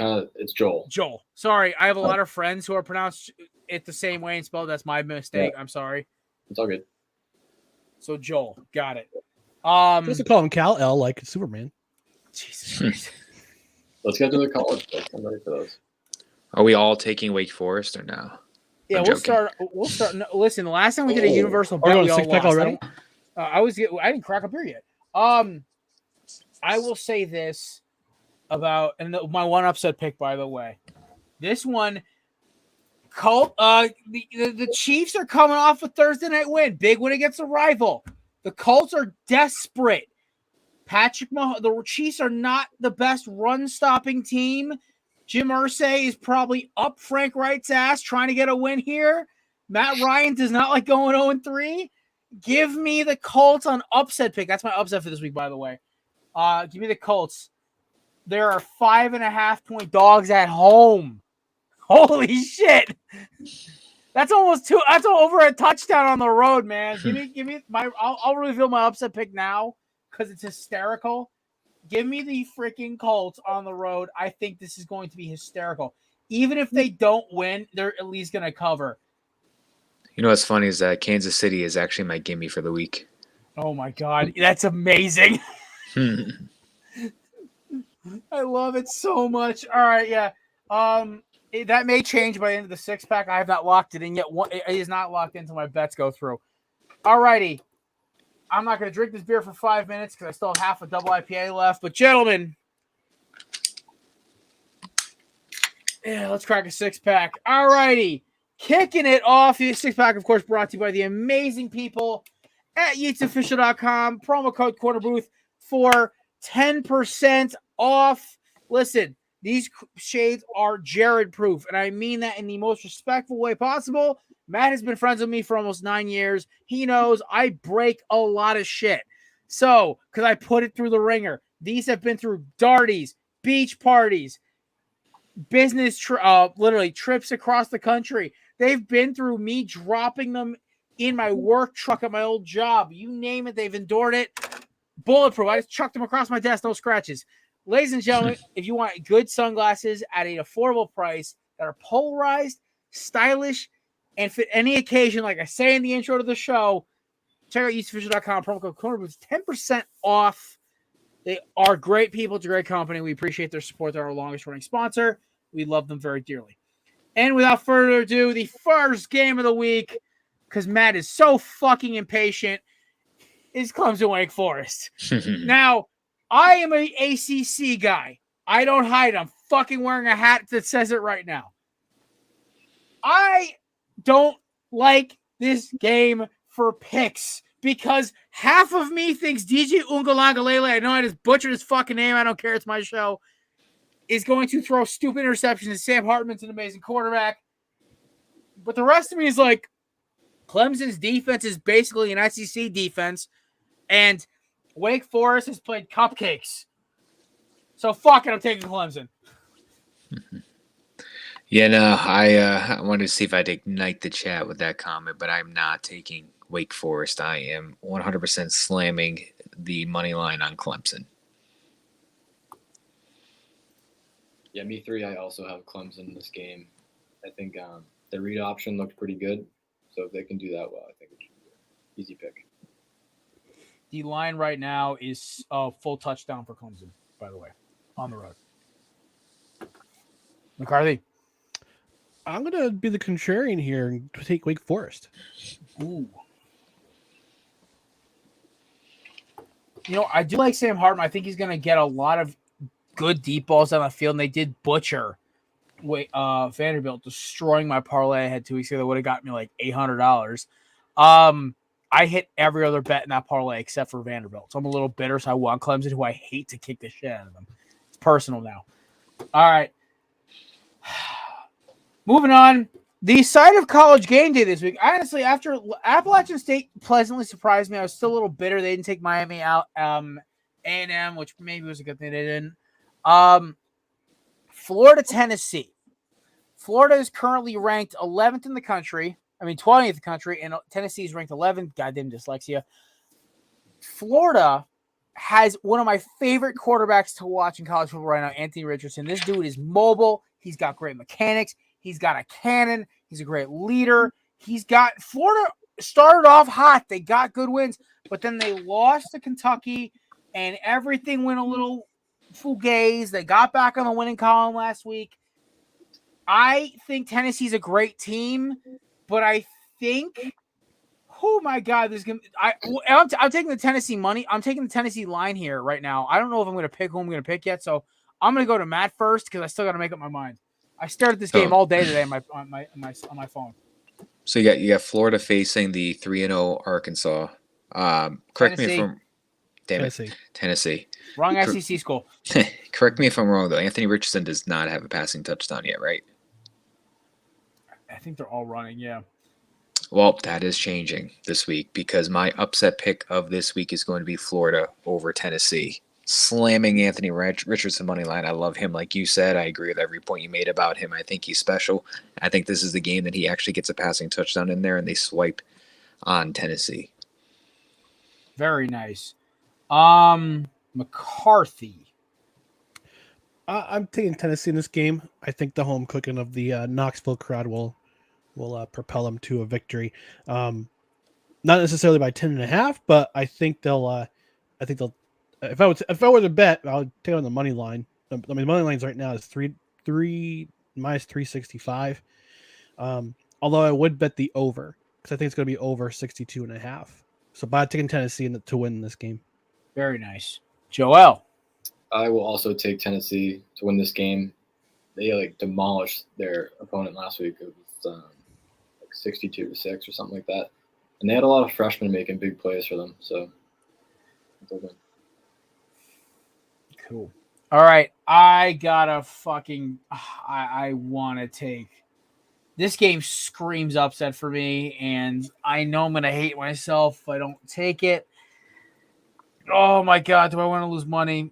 Joel. Joel. Sorry, I have a lot of friends who are pronounced it the same way and spelled. That's my mistake. Yeah. I'm sorry. It's all good. So Joel, got it. Just call him Kal-El like Superman. Jesus Christ. Let's get to the college picks. I'm ready for those. Are we all taking Wake Forest or no? Yeah, we'll start. No, listen, the last time we did a universal bet, we all lost. Already? I didn't crack a beer yet. I will say this about, and my one upset pick, by the way. This one, the Chiefs are coming off a Thursday night win. Big win against a rival. The Colts are desperate. The Chiefs are not the best run-stopping team. Jim Irsay is probably up Frank Wright's ass trying to get a win here. Matt Ryan does not like going 0-3. Give me the Colts on upset pick. That's my upset for this week, by the way. Give me the Colts. There are 5.5-point dogs at home. Holy shit. That's almost two. That's over a touchdown on the road, man. Give me I'll reveal my upset pick now because it's hysterical. Give me the freaking Colts on the road. I think this is going to be hysterical. Even if they don't win, they're at least going to cover. You know what's funny is that Kansas City is actually my gimme for the week. Oh my God. That's amazing. I love it so much. All right. Yeah. That may change by the end of the 6-pack. I have not locked it in yet. It is not locked in until my bets go through. All righty. I'm not going to drink this beer for 5 minutes because I still have half a double IPA left. But gentlemen, yeah, let's crack a 6-pack. All righty. Kicking it off. The 6-pack, of course, brought to you by the amazing people at YeatsOfficial.com. Promo code Cornerbooth for 10% off. Listen, these shades are Jared proof, and I mean that in the most respectful way possible. Matt has been friends with me for almost 9 years. He knows I break a lot of shit. So, because I put it through the ringer. These have been through darties, beach parties, business, literally trips across the country. They've been through me dropping them in my work truck at my old job. You name it, they've endured it. Bulletproof. I just chucked them across my desk, no scratches. Ladies and gentlemen, if you want good sunglasses at an affordable price that are polarized, stylish, and fit any occasion, like I say in the intro to the show, check out YeatsOfficial.com, promo code Cornerbooth, 10% off. They are great people. It's a great company. We appreciate their support. They're our longest running sponsor. We love them very dearly. And without further ado, the first game of the week, because Matt is so fucking impatient, is Clemson Wake Forest. Now, I am an ACC guy. I don't hide. I'm fucking wearing a hat that says it right now. I don't like this game for picks because half of me thinks DJ Ungalangalele, I know I just butchered his fucking name. I don't care. It's my show. Is going to throw stupid interceptions, and Sam Hartman's an amazing quarterback. But the rest of me is like, Clemson's defense is basically an SEC defense, and Wake Forest has played cupcakes. So fuck it, I'm taking Clemson. Yeah, no, I wanted to see if I'd ignite the chat with that comment, but I'm not taking Wake Forest. I am 100% slamming the money line on Clemson. Yeah, me three. I also have Clemson in this game. I think the read option looked pretty good. So if they can do that well, I think it should be an easy pick. The line right now is a full touchdown for Clemson, by the way, on the road. McCarthy. I'm going to be the contrarian here and take Wake Forest. Ooh. You know, I do like Sam Hartman. I think he's going to get a lot of good deep balls down the field, and they did butcher Vanderbilt, destroying my parlay I had 2 weeks ago. That would have got me like $800. I hit every other bet in that parlay except for Vanderbilt. So I'm a little bitter, so I want Clemson, who I hate to kick the shit out of them. It's personal now. All right. Moving on. The site of College Game Day this week. Honestly, after Appalachian State pleasantly surprised me, I was still a little bitter. They didn't take Miami out. A&M, which maybe was a good thing they didn't. Florida, Tennessee. Florida is currently ranked 11th in the country. 20th in the country, and Tennessee is ranked 11th. Goddamn dyslexia. Florida has one of my favorite quarterbacks to watch in college football right now, Anthony Richardson. This dude is mobile. He's got great mechanics. He's got a cannon. He's a great leader. Florida started off hot. They got good wins, but then they lost to Kentucky, and everything went a little fugazi. They got back on the winning column last week. I think Tennessee's a great team, but I think, oh my God, I'm taking the Tennessee money. I'm taking the Tennessee line here right now. I don't know if I'm going to pick who I'm going to pick yet, so I'm going to go to Matt first because I still got to make up my mind. I stared at this game all day today on my phone. So you got Florida facing the 3-0 Arkansas. Correct me if I'm Tennessee. Wrong SEC school. Correct me if I'm wrong though. Anthony Richardson does not have a passing touchdown yet, right? I think they're all running, yeah. Well, that is changing this week because my upset pick of this week is going to be Florida over Tennessee. Slamming Anthony Richardson money line. I love him. Like you said, I agree with every point you made about him. I think he's special. I think this is the game that he actually gets a passing touchdown in there and they swipe on Tennessee. Very nice. McCarthy. I'm taking Tennessee in this game. I think the home cooking of the Knoxville crowd will propel them to a victory. Not necessarily by 10.5, but I think they'll. If I were to bet, I would take on the money line. I mean, the money lines right now is three minus 365. Although I would bet the over because I think it's going to be over 62.5. So, by taking Tennessee to win this game. Very nice. Joel. I will also take Tennessee to win this game. They demolished their opponent last week. It was 62-6 or something like that, and they had a lot of freshmen making big plays for them. So, cool. All right, I gotta fucking. I want to take. This game screams upset for me, and I know I'm gonna hate myself if I don't take it. Oh my god, do I want to lose money?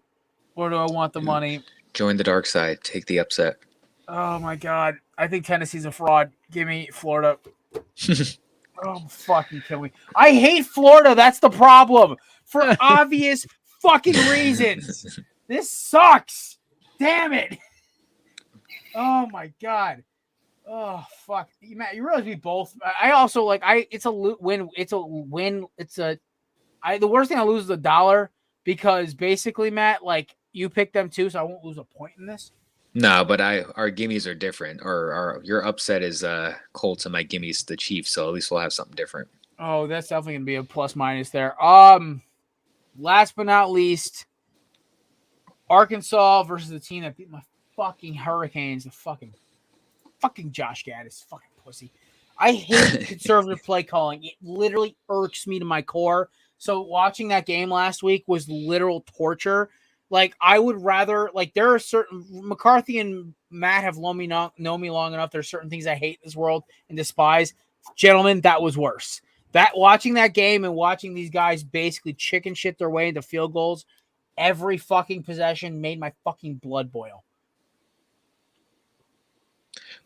Or do I want the money? Join the dark side. Take the upset. Oh my god. I think Tennessee's a fraud. Give me Florida. Oh, fucking kill me. I hate Florida. That's the problem. For obvious fucking reasons. This sucks. Damn it. Oh my god. Oh fuck. Matt, you realize we both I also it's a win. It's a win. The worst thing I lose is $1 because basically, Matt, you picked them too, so I won't lose a point in this. No, but our gimmies are different. Or your upset is Colts and my gimmies the Chiefs, so at least we'll have something different. Oh, that's definitely gonna be a plus minus there. Last but not least, Arkansas versus the team that beat my fucking Hurricanes. The fucking Josh Gaddis, fucking pussy. I hate conservative play calling. It literally irks me to my core. So watching that game last week was literal torture. I would rather, there are certain, McCarthy and Matt have known me long enough. There's certain things I hate in this world and despise. Gentlemen, that was worse. Watching that game and watching these guys basically chicken shit their way into field goals every fucking possession made my fucking blood boil.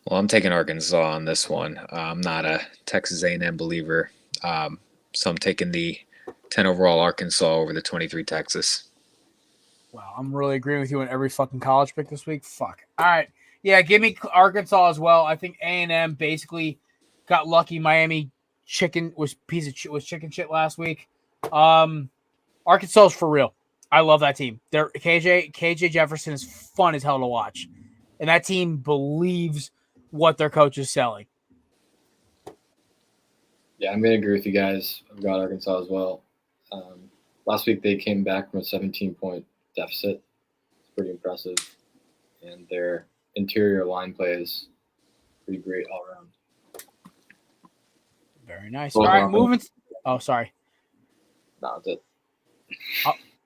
Well, I'm taking Arkansas on this one. I'm not a Texas A&M believer, so I'm taking the 10 overall Arkansas over the 23 Texas. Wow, I'm really agreeing with you on every fucking college pick this week. Fuck. All right. Yeah, give me Arkansas as well. I think A&M basically got lucky. Miami was chicken shit last week. Arkansas is for real. I love that team. KJ Jefferson is fun as hell to watch. And that team believes what their coach is selling. Yeah, I'm going to agree with you guys. I've got Arkansas as well. Last week they came back from a 17-point deficit. It's pretty impressive. And their interior line play is pretty great all around. Very nice. All right, moving. Oh, sorry. No, that's it.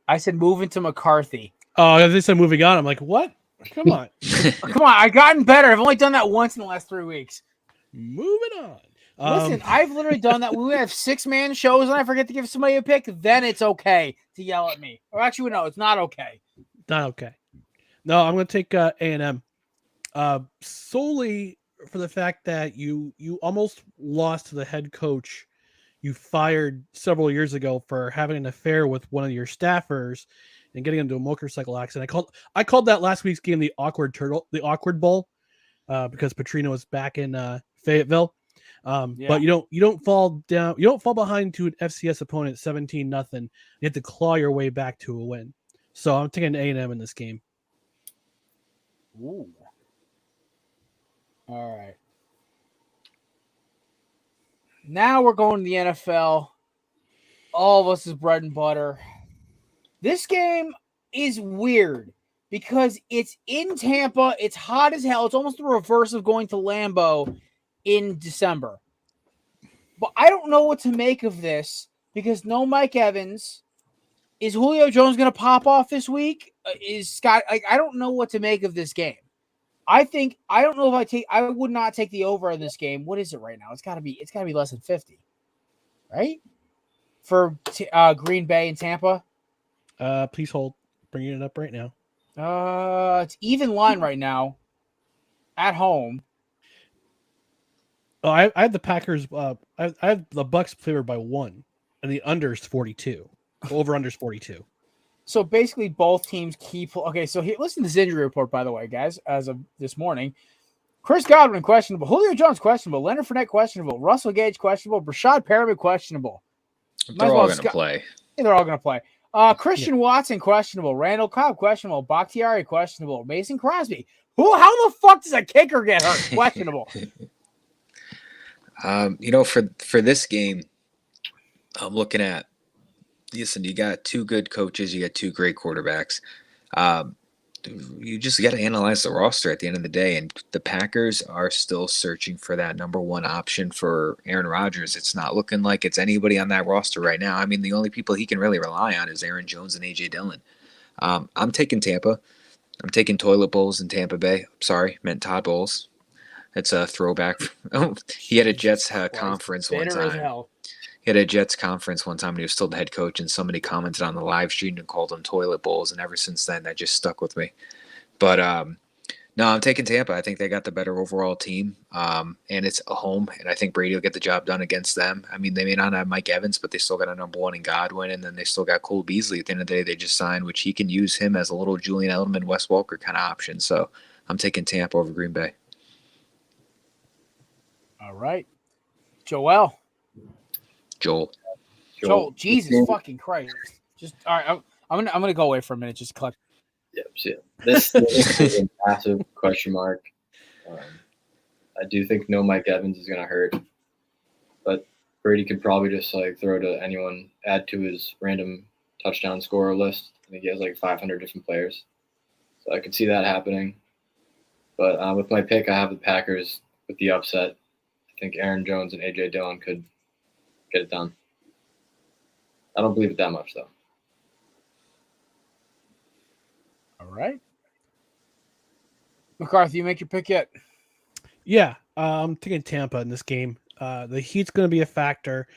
I said moving to McCarthy. Oh, they said moving on. I'm like, what? Come on. Come on. I've gotten better. I've only done that once in the last 3 weeks. Moving on. Listen, I've literally done that. When we have 6-man shows and I forget to give somebody a pick, then it's okay to yell at me. Or actually, no, it's not okay. Not okay. No, I'm going to take A&M solely for the fact that you almost lost to the head coach you fired several years ago for having an affair with one of your staffers and getting into a motorcycle accident. I called that last week's game the awkward bowl because Petrino was back in Fayetteville. But you don't fall down. You don't fall behind to an FCS opponent 17-0. You have to claw your way back to a win. So I'm taking A&M in this game. Ooh. All right. Now we're going to the NFL. All of us is bread and butter. This game is weird because it's in Tampa. It's hot as hell. It's almost the reverse of going to Lambeau in December. But I don't know what to make of this because no Mike Evans. Is Julio Jones going to pop off this week? Is Scott? I don't know what to make of this game. I don't know if I would not take the over in this game. What is it right now? It's got to be less than 50, right? For Green Bay and Tampa. Please hold. Bringing it up right now. It's even line right now. At home. Oh, I have the Packers. I have the Bucks favored by 1, and the under is 42. Over under is 42. So basically, both teams keep. Okay, so here, listen to this injury report, by the way, guys. As of this morning, Chris Godwin questionable, Julio Jones questionable, Leonard Fournette questionable, Russell Gage questionable, Brashad Perriman questionable. They're all going to play. Yeah, they're all going to play. Christian Watson questionable, Randall Cobb questionable, Bakhtiari questionable, Mason Crosby. How the fuck does a kicker get hurt? Questionable. For this game, I'm looking at. Listen, you got two good coaches, you got two great quarterbacks. You just got to analyze the roster at the end of the day, and the Packers are still searching for that number one option for Aaron Rodgers. It's not looking like it's anybody on that roster right now. I mean, the only people he can really rely on is Aaron Jones and A.J. Dillon. I'm taking Tampa. I'm taking Toilet Bowls in Tampa Bay. Sorry, meant Todd Bowles. It's a throwback. Oh, he had a Jets conference one time. He had a Jets conference one time, and he was still the head coach, and somebody commented on the live stream and called them toilet bowls, and ever since then, that just stuck with me. But no, I'm taking Tampa. I think they got the better overall team, and it's a home, and I think Brady will get the job done against them. I mean, they may not have Mike Evans, but they still got a number one in Godwin, and then they still got Cole Beasley at the end of the day they just signed, which he can use him as a little Julian Edelman, Wes Welker kind of option. So I'm taking Tampa over Green Bay. All right. Joel, Jesus fucking Christ! Just all right. I'm gonna go away for a minute. Just collect. Yeah. This is a massive question mark. I do think no Mike Evans is gonna hurt, but Brady could probably just throw to anyone, add to his random touchdown scorer list. I think he has 500 different players, so I could see that happening. But with my pick, I have the Packers with the upset. I think Aaron Jones and A.J. Dillon could get it done. I don't believe it that much, though. All right. McCarthy, you make your pick yet? Yeah, I'm taking Tampa in this game. The heat's going to be a factor.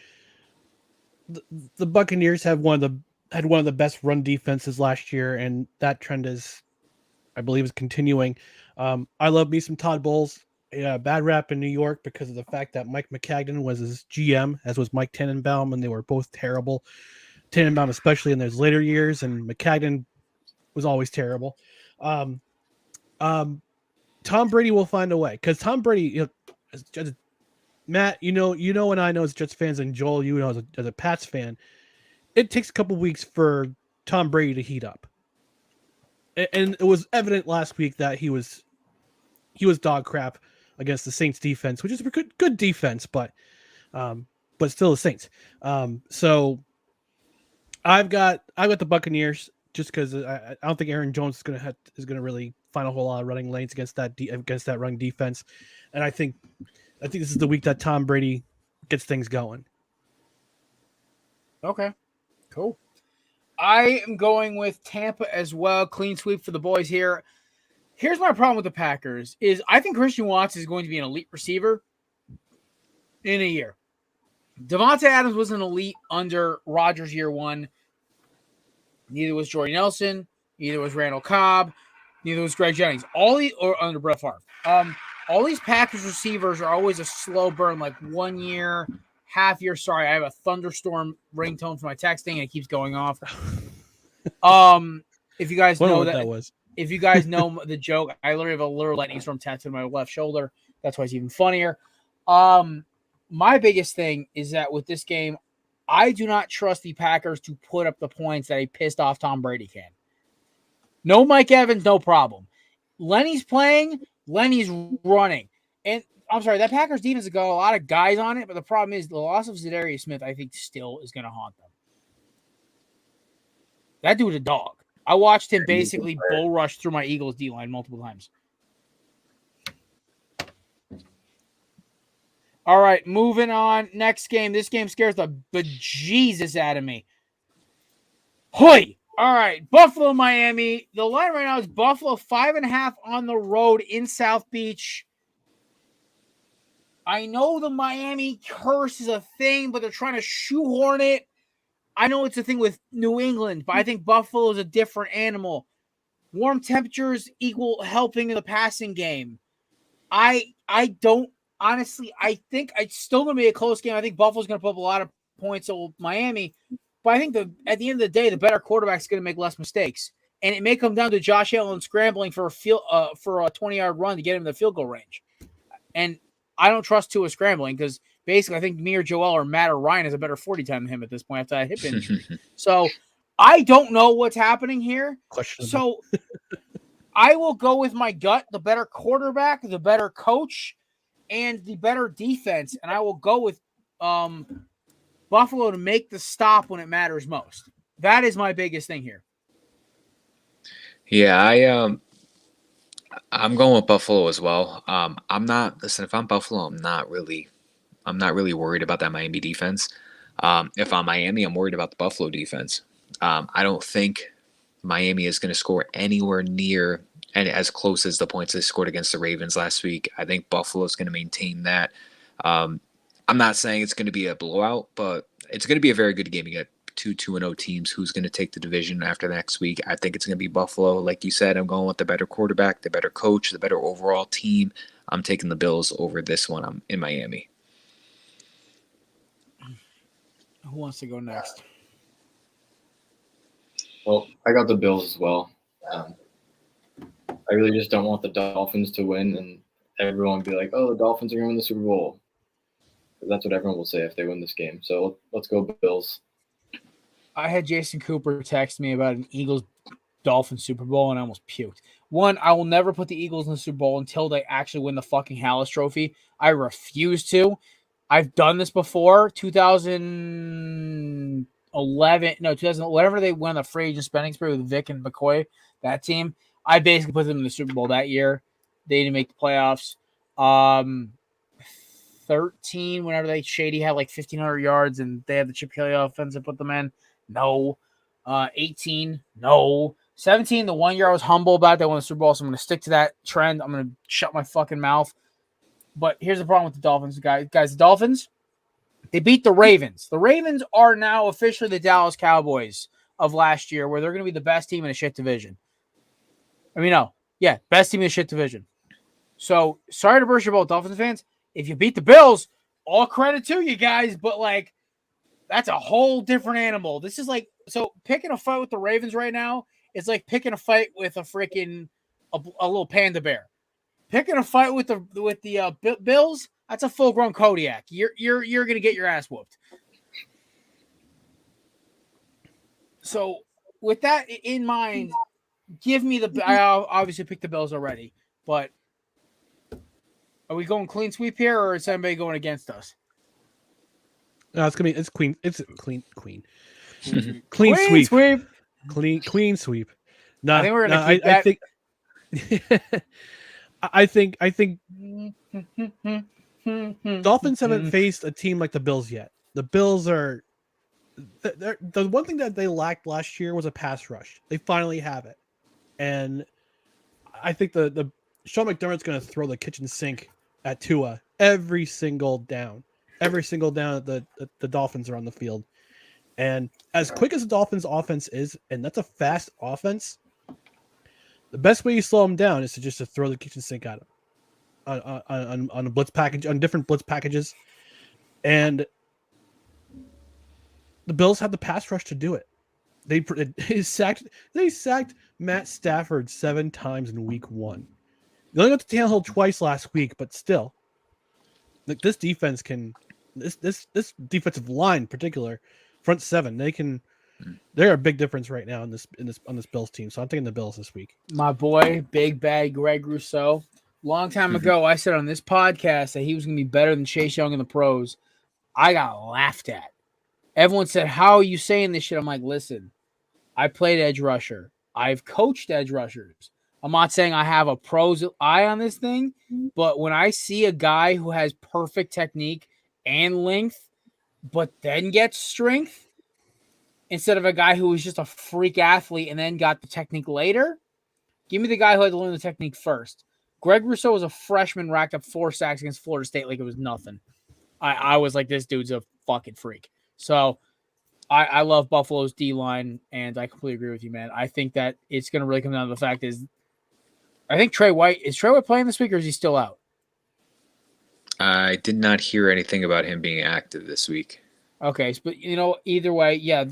The Buccaneers had one of the best run defenses last year, and that trend I believe, is continuing. I love me some Todd Bowles. Bad rap in New York because of the fact that Mike McCagnon was his GM, as was Mike Tannenbaum, and they were both terrible. Tannenbaum, especially in those later years, and McCagnon was always terrible. Tom Brady will find a way because Tom Brady, Matt, and I know as Jets fans, and Joel, as a Pats fan, it takes a couple weeks for Tom Brady to heat up, and it was evident last week that he was dog crap against the Saints defense, which is a good defense, but still the Saints. So I've got the Buccaneers just because I don't think Aaron Jones is gonna really find a whole lot of running lanes against that run defense, and I think this is the week that Tom Brady gets things going. Okay, cool. I am going with Tampa as well. Clean sweep for the boys here. Here's my problem with the Packers is I think Christian Watson is going to be an elite receiver in a year. Devontae Adams was an elite under Rodgers year one. Neither was Jordy Nelson. Neither was Randall Cobb. Neither was Greg Jennings. Or under Brett Favre. All these Packers receivers are always a slow burn, like 1 year, half year. Sorry, I have a thunderstorm ringtone for my texting, and it keeps going off. If you guys know that was. If you guys know the joke, I literally have a literal lightning storm tattooed on my left shoulder. That's why it's even funnier. My biggest thing is that with this game, I do not trust the Packers to put up the points that a pissed off Tom Brady can. No Mike Evans, no problem. Lenny's playing, Lenny's running. And I'm sorry, that Packers defense has got a lot of guys on it, but the problem is the loss of Zadarius Smith, I think, still is going to haunt them. That dude's a dog. I watched him basically bull rush through my Eagles D-line multiple times. All right, moving on. Next game. This game scares the bejesus out of me. Hoy! All right, Buffalo, Miami. The line right now is Buffalo 5.5 on the road in South Beach. I know the Miami curse is a thing, but they're trying to shoehorn it. I know it's a thing with New England, but I think Buffalo is a different animal. Warm temperatures equal helping in the passing game. I don't honestly. I think it's still going to be a close game. I think Buffalo's going to put up a lot of points over Miami, But I think at the end of the day, the better quarterback is going to make less mistakes. And it may come down to Josh Allen scrambling for a 20-yard run to get him in the field goal range. And I don't trust Tua scrambling because basically I think me or Joel or Matt or Ryan has a better 40 time than him at this point after that hip injury. So I don't know what's happening here. Questionable. So I will go with my gut, the better quarterback, the better coach, and the better defense. And I will go with Buffalo to make the stop when it matters most. That is my biggest thing here. Yeah, I'm going with Buffalo as well. If I'm Buffalo, I'm not really worried about that Miami defense. If I'm Miami, I'm worried about the Buffalo defense. I don't think Miami is going to score anywhere near and as close as the points they scored against the Ravens last week. I think Buffalo is going to maintain that. I'm not saying it's going to be a blowout, but it's going to be a very good game. You got 2-0 teams. Who's going to take the division after next week? I think it's going to be Buffalo. Like you said, I'm going with the better quarterback, the better coach, the better overall team. I'm taking the Bills over this one. I'm in Miami. Who wants to go next? Well, I got the Bills as well. I really just don't want the Dolphins to win and everyone be like, oh, the Dolphins are going to win the Super Bowl. That's what everyone will say if they win this game. So let's go Bills. I had Jason Cooper text me about an Eagles-Dolphins Super Bowl, and I almost puked. One, I will never put the Eagles in the Super Bowl until they actually win the fucking Hallis Trophy. I refuse to. I've done this before. 2011, whatever they won the free agent spending spree with Vic and McCoy, that team. I basically put them in the Super Bowl that year. They didn't make the playoffs. 13, whenever Shady had like 1,500 yards and they had the Chip Kelly offense and put them in. No. 18, no. 17, the 1 year I was humble about, they won the Super Bowl, so I'm going to stick to that trend. I'm going to shut my fucking mouth. But here's the problem with the Dolphins, guys. The Dolphins, they beat the Ravens. The Ravens are now officially the Dallas Cowboys of last year, where they're going to be the best team in a shit division. Best team in a shit division. So, sorry to burst your bubble, Dolphins fans. If you beat the Bills, all credit to you guys, but that's a whole different animal. This is picking a fight with the Ravens right now is like picking a fight with a freaking a little panda bear. Picking a fight with the Bills, that's a full-grown Kodiak. You're gonna get your ass whooped. So with that in mind, give me I obviously picked the Bills already, but are we going clean sweep here, or is somebody going against us? No, it's clean. It's clean sweep. Clean sweep. No, I think we're gonna keep that. I think Dolphins haven't faced a team like the Bills yet. The Bills are the one thing that they lacked last year was a pass rush. They finally have it, and I think the Sean McDermott's going to throw the kitchen sink at Tua every single down that the Dolphins are on the field. And as quick as the Dolphins offense is, and that's a fast offense, the best way you slow them down is to throw the kitchen sink at them on a blitz package, on different blitz packages. And the Bills have the pass rush to do it. They sacked Matt Stafford 7 times in week 1. They only got to Tannehill twice last week, but still, this defense this defensive line in particular, front 7, they're a big difference right now on this Bills team. So I'm taking the Bills this week. My boy, big bad Greg Rousseau. Long time ago, I said on this podcast that he was going to be better than Chase Young in the pros. I got laughed at. Everyone said, "How are you saying this shit?" I'm like, listen, I played edge rusher. I've coached edge rushers. I'm not saying I have a pro's eye on this thing, but when I see a guy who has perfect technique and length, but then gets strength, instead of a guy who was just a freak athlete and then got the technique later, give me the guy who had to learn the technique first. Greg Rousseau was a freshman, racked up 4 sacks against Florida State like it was nothing. I was like, this dude's a fucking freak. So I love Buffalo's D-line, and I completely agree with you, man. I think that it's going to really come down to the fact is, I think Trey White playing this week, or is he still out? I did not hear anything about him being active this week. Okay, but either way, yeah,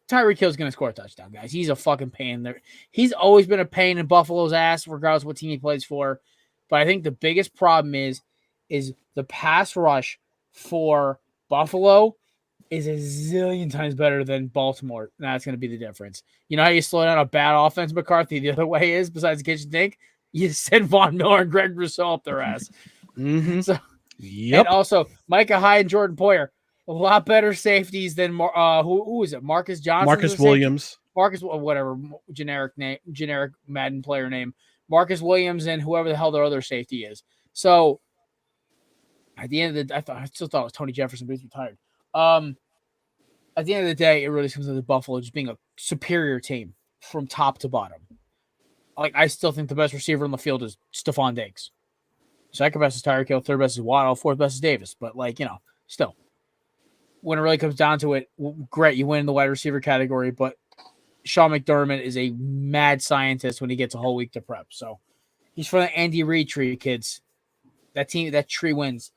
Tyreek Hill's gonna score a touchdown, guys. He's a fucking pain. He's always been a pain in Buffalo's ass, regardless of what team he plays for. But I think the biggest problem is the pass rush for Buffalo is a zillion times better than Baltimore. And that's gonna be the difference. You know how you slow down a bad offense, McCarthy? The other way is, besides the kitchen sink, you send Von Miller and Greg Rousseau up their ass. Mm-hmm. So, yep. And also Micah Hyde and Jordan Poyer. A lot better safeties than who is it? Marcus Johnson, Marcus Williams, Marcus, whatever generic Madden player name, Marcus Williams, and whoever the hell their other safety is. So at the end of the, I still thought it was Tony Jefferson, but he's retired. At the end of the day, it really comes to the Buffalo just being a superior team from top to bottom. Like I still think the best receiver on the field is Stephon Diggs. Second best is Tyreek Hill, third best is Waddle, fourth best is Davis. But still. When it really comes down to it, great, you win in the wide receiver category, but Sean McDermott is a mad scientist when he gets a whole week to prep. So he's from the Andy Reid tree, kids. That tree wins.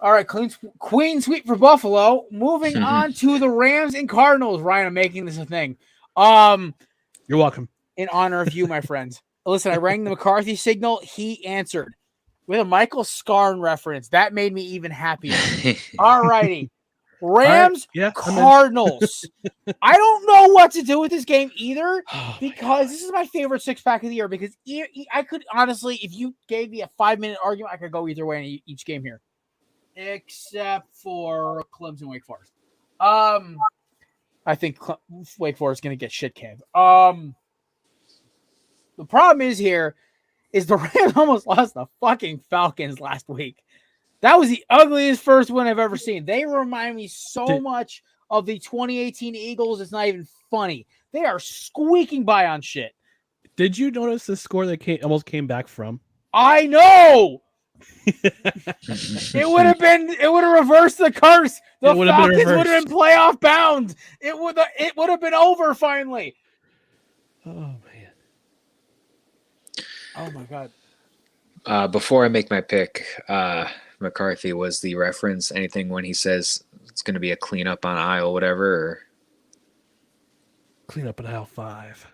All right, Queen sweep for Buffalo. Moving on to the Rams and Cardinals. Ryan, I'm making this a thing. You're welcome. In honor of you, my friend. Listen, I rang the McCarthy signal. He answered with a Michael Scarn reference. That made me even happier. All righty. Rams, right. Yeah, Cardinals. I don't know what to do with this game either because this is my favorite six-pack of the year because I could honestly, if you gave me a 5-minute argument, I could go either way in each game here. Except for Clemson Wake Forest. I think Wake Forest is going to get shit canned. The problem is the Rams almost lost the fucking Falcons last week. That was the ugliest first one I've ever seen. They remind me so much of the 2018 Eagles. It's not even funny. They are squeaking by on shit. Did you notice the score they almost came back from? I know. It would have reversed the curse. The Falcons would have been playoff bound. It would have been over finally. Oh man. Oh my god. Before I make my pick, McCarthy was the reference. Anything when he says it's going to be a cleanup on aisle, whatever? Or... Clean up in aisle 5.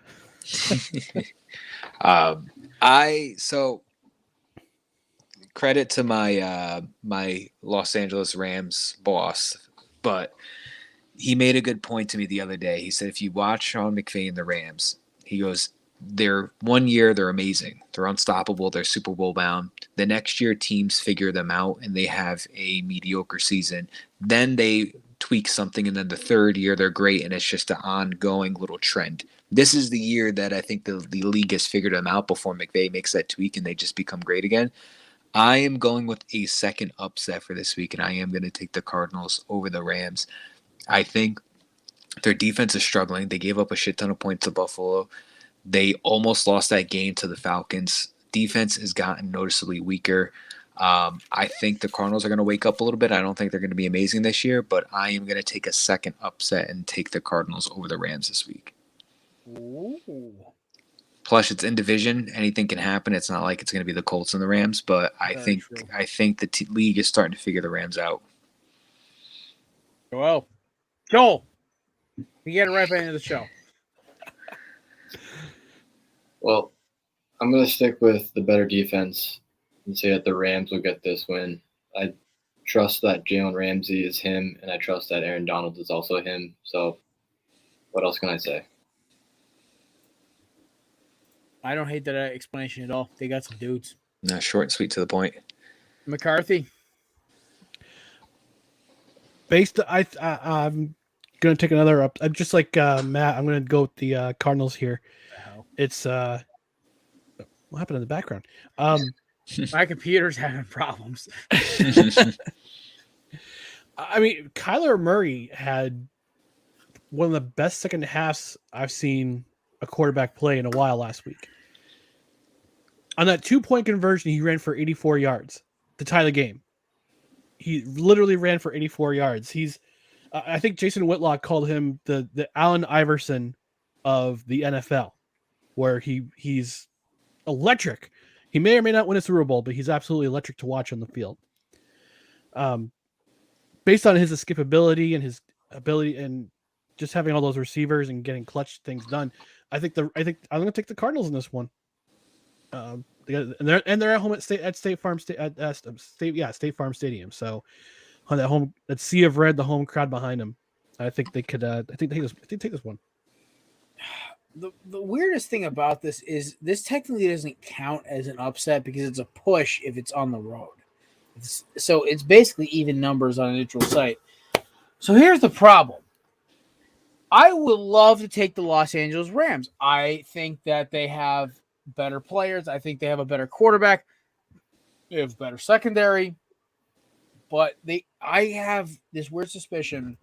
So credit to my my Los Angeles Rams boss, but he made a good point to me the other day. He said, if you watch Sean McVay and the Rams, he goes, they're 1 year, they're amazing. They're unstoppable. They're Super Bowl bound. The next year, teams figure them out and they have a mediocre season. Then they tweak something. And then the third year, they're great. And it's just an ongoing little trend. This is the year that I think the league has figured them out before McVay makes that tweak and they just become great again. I am going with a second upset for this week, and I am going to take the Cardinals over the Rams. I think their defense is struggling. They gave up a shit ton of points to Buffalo. They almost lost that game to the Falcons. Defense has gotten noticeably weaker. I think the Cardinals are going to wake up a little bit. I don't think they're going to be amazing this year, but I am going to take a second upset and take the Cardinals over the Rams this week. Ooh. Plus, it's in division. Anything can happen. It's not like it's going to be the Colts and the Rams, but I think the league is starting to figure the Rams out. Well, Joel, you get it right back into the show. Well, I'm going to stick with the better defense and say that the Rams will get this win. I trust that Jalen Ramsey is him, and I trust that Aaron Donald is also him. So what else can I say? I don't hate that explanation at all. They got some dudes. No, short and sweet to the point. McCarthy. I'm going to take another up. Just like Matt, I'm going to go with the Cardinals here. It's what happened in the background? My computer's having problems. I mean, Kyler Murray had one of the best second halves I've seen a quarterback play in a while last week. On that 2-point conversion, he ran for 84 yards to tie the game. He literally ran for 84 yards. I think Jason Whitlock called him the Allen Iverson of the NFL, where he's electric. He may or may not win a Super Bowl, but he's absolutely electric to watch on the field. based on his escapability and his ability and just having all those receivers and getting clutch things done, I think I'm going to take the Cardinals in this one. And they're at home at State Farm State Farm Stadium. So on that sea of red, the home crowd behind them, I think they could. I think they take this one. The weirdest thing about this is this technically doesn't count as an upset because it's a push if it's on the road. So it's basically even numbers on a neutral site. So here's the problem. I would love to take the Los Angeles Rams. I think that they have better players. I think they have a better quarterback. They have better secondary. But I have this weird suspicion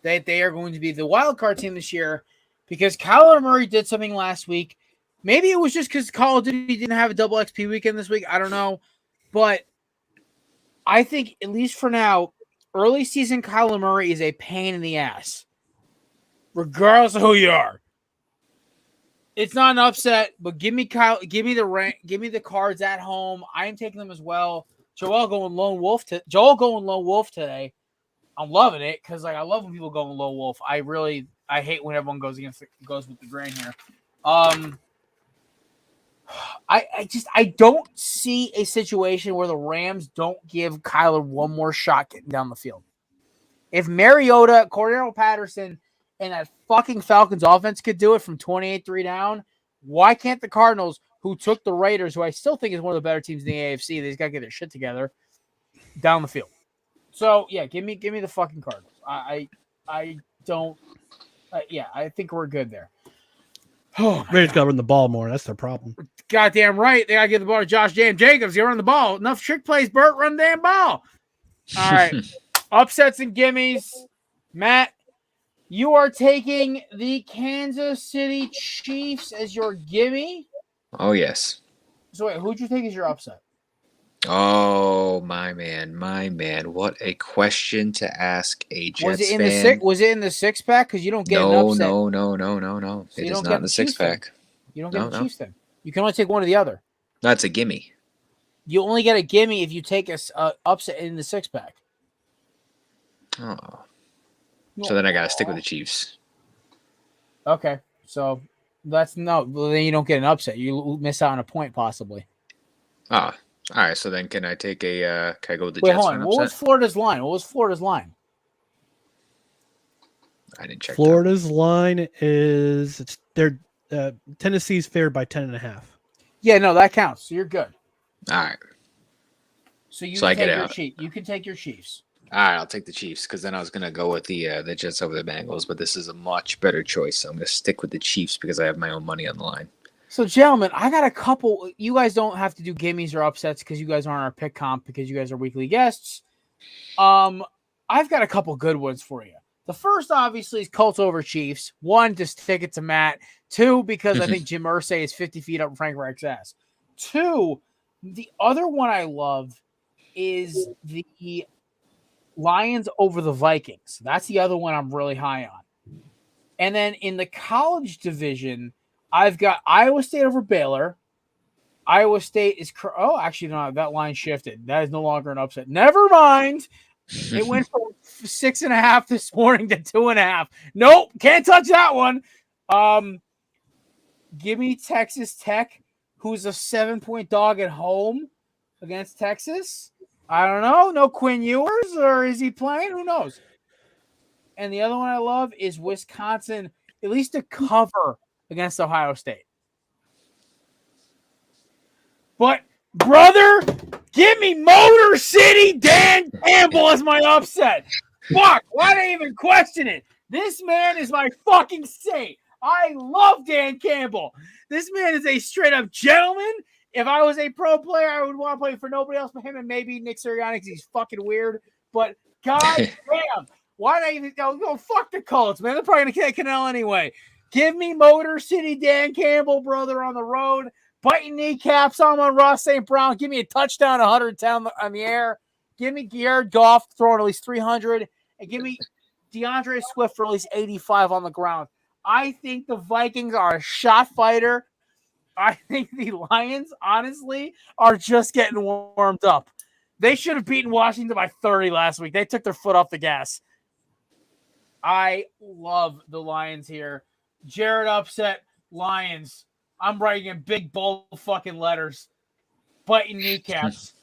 that they are going to be the wild card team this year because Kyler Murray did something last week. Maybe it was just because Call of Duty didn't have a double XP weekend this week. I don't know. But I think, at least for now, early season Kyler Murray is a pain in the ass, regardless of who you are. It's not an upset, but give me the Cards at home. I am taking them as well. Joel going lone wolf today. I'm loving it because I love when people go lone wolf. I hate when everyone goes with the grain here. I don't see a situation where the Rams don't give Kyler one more shot getting down the field. If Mariota, Cordero Patterson, and that fucking Falcons offense could do it from 28-3 down, why can't the Cardinals, who took the Raiders, who I still think is one of the better teams in the AFC, they just got to get their shit together, down the field? So, yeah, give me the fucking Cardinals. I think we're good there. Oh, Raiders got to run the ball more. That's their problem. Goddamn right. They got to give the ball to Josh Jacobs. You run the ball. Enough trick plays, Bert. Run the damn ball. All right. Upsets and gimmies. Matt, you are taking the Kansas City Chiefs as your gimme? Oh, yes. So, wait, who'd you take as your upset? Oh, my man. What a question to ask a Jets fan. Was it in the six-pack? Because you don't get an upset. No. So it is not in the six-pack. You don't get the Chiefs then. You can only take one or the other. That's a gimme. You only get a gimme if you take a upset in the six-pack. Oh. So then I got to stick with the Chiefs. Okay. So then you don't get an upset. You miss out on a point possibly. Ah. All right, so then can I go with the Jets? Wait, hold on. What was Florida's line? I didn't check. Florida's line is Tennessee's favored by 10.5. Yeah, no, that counts. So you're good. All right. So I get out. You can take your Chiefs. All right, I'll take the Chiefs because then I was gonna go with the Jets over the Bengals, but this is a much better choice. So I'm gonna stick with the Chiefs because I have my own money on the line. So, gentlemen, I got a couple. You guys don't have to do gimmies or upsets because you guys aren't our pick comp because you guys are weekly guests. I've got a couple good ones for you. The first, obviously, is Colts over Chiefs. One, just stick it to Matt. Two, because I think Jim Irsay is 50 feet up Frank Reich's ass. Two, the other one I love is the Lions over the Vikings. That's the other one I'm really high on. And then in the college division, I've got Iowa State over Baylor. Iowa State is actually no, that line shifted. That is no longer an upset. Never mind. It went from 6.5 this morning to 2.5. Nope, can't touch that one. Give me Texas Tech, who's a 7-point dog at home against Texas. I don't know. No Quinn Ewers, or is he playing? Who knows? And the other one I love is Wisconsin, at least to cover against Ohio State. But, brother, give me Motor City Dan Campbell as my upset. Fuck, why did I even question it? This man is my fucking saint. I love Dan Campbell. This man is a straight-up gentleman. If I was a pro player, I would want to play for nobody else but him and maybe Nick Sirianni because he's fucking weird. But, god damn, why did I even go fuck the Colts, man? They're probably going to kick Canal anyway. Give me Motor City Dan Campbell, brother, on the road. Biting kneecaps on Ross St. Brown. Give me a touchdown, 110 on the air. Give me Jared Goff throwing at least 300. And give me DeAndre Swift for at least 85 on the ground. I think the Vikings are a shot fighter. I think the Lions, honestly, are just getting warmed up. They should have beaten Washington by 30 last week. They took their foot off the gas. I love the Lions here. Jared upset Lions. I'm writing in big, bold fucking letters. Biting kneecaps.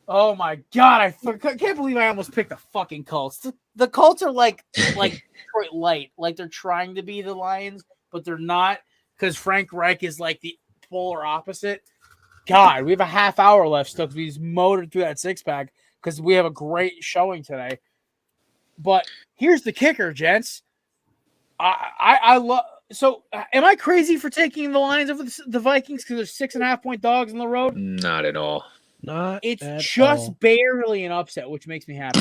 Oh my God. I can't believe I almost picked the fucking Colts. The Colts are like Detroit Light. Like they're trying to be the Lions, but they're not because Frank Reich is like the polar opposite. God, we have a half hour left still because we just motored through that six-pack because we have a great showing today. But here's the kicker, gents. I love. So, am I crazy for taking the Lions over the Vikings because they're 6.5-point dogs on the road? Not at all. It's just barely an upset, which makes me happy.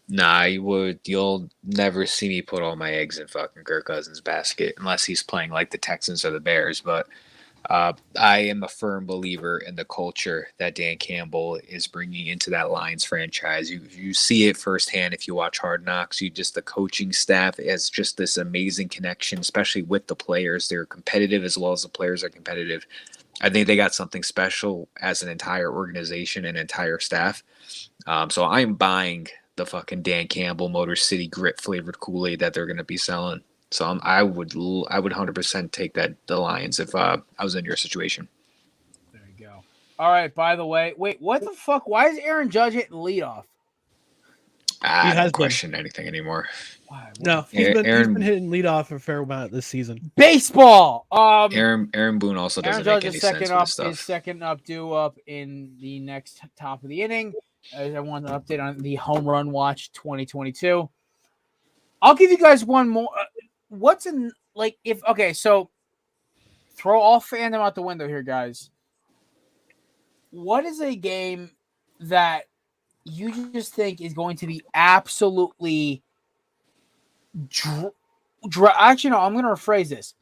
Nah, you'll never see me put all my eggs in fucking Kirk Cousins' basket unless he's playing like the Texans or the Bears. But I am a firm believer in the culture that Dan Campbell is bringing into that Lions franchise. You see it firsthand if you watch Hard Knocks. The coaching staff has just this amazing connection, especially with the players. They're competitive as well as the players are competitive. I think they got something special as an entire organization and entire staff. So I'm buying the fucking Dan Campbell Motor City grit flavored Kool-Aid that they're going to be selling. So I would 100% take the Lions if I was in your situation. There you go. All right. By the way, wait, what the fuck? Why is Aaron Judge hitting leadoff? I don't question anything anymore. Why? No, he's been hitting leadoff a fair amount this season. Baseball. Aaron Boone also doesn't Aaron make Judge any sense with is second up, due up in the next top of the inning. I want an update on the Home Run Watch 2022. I'll give you guys one more. What's in so throw all fandom out the window here, guys. What is a game that you just think is going to be absolutely actually, no, I'm going to rephrase this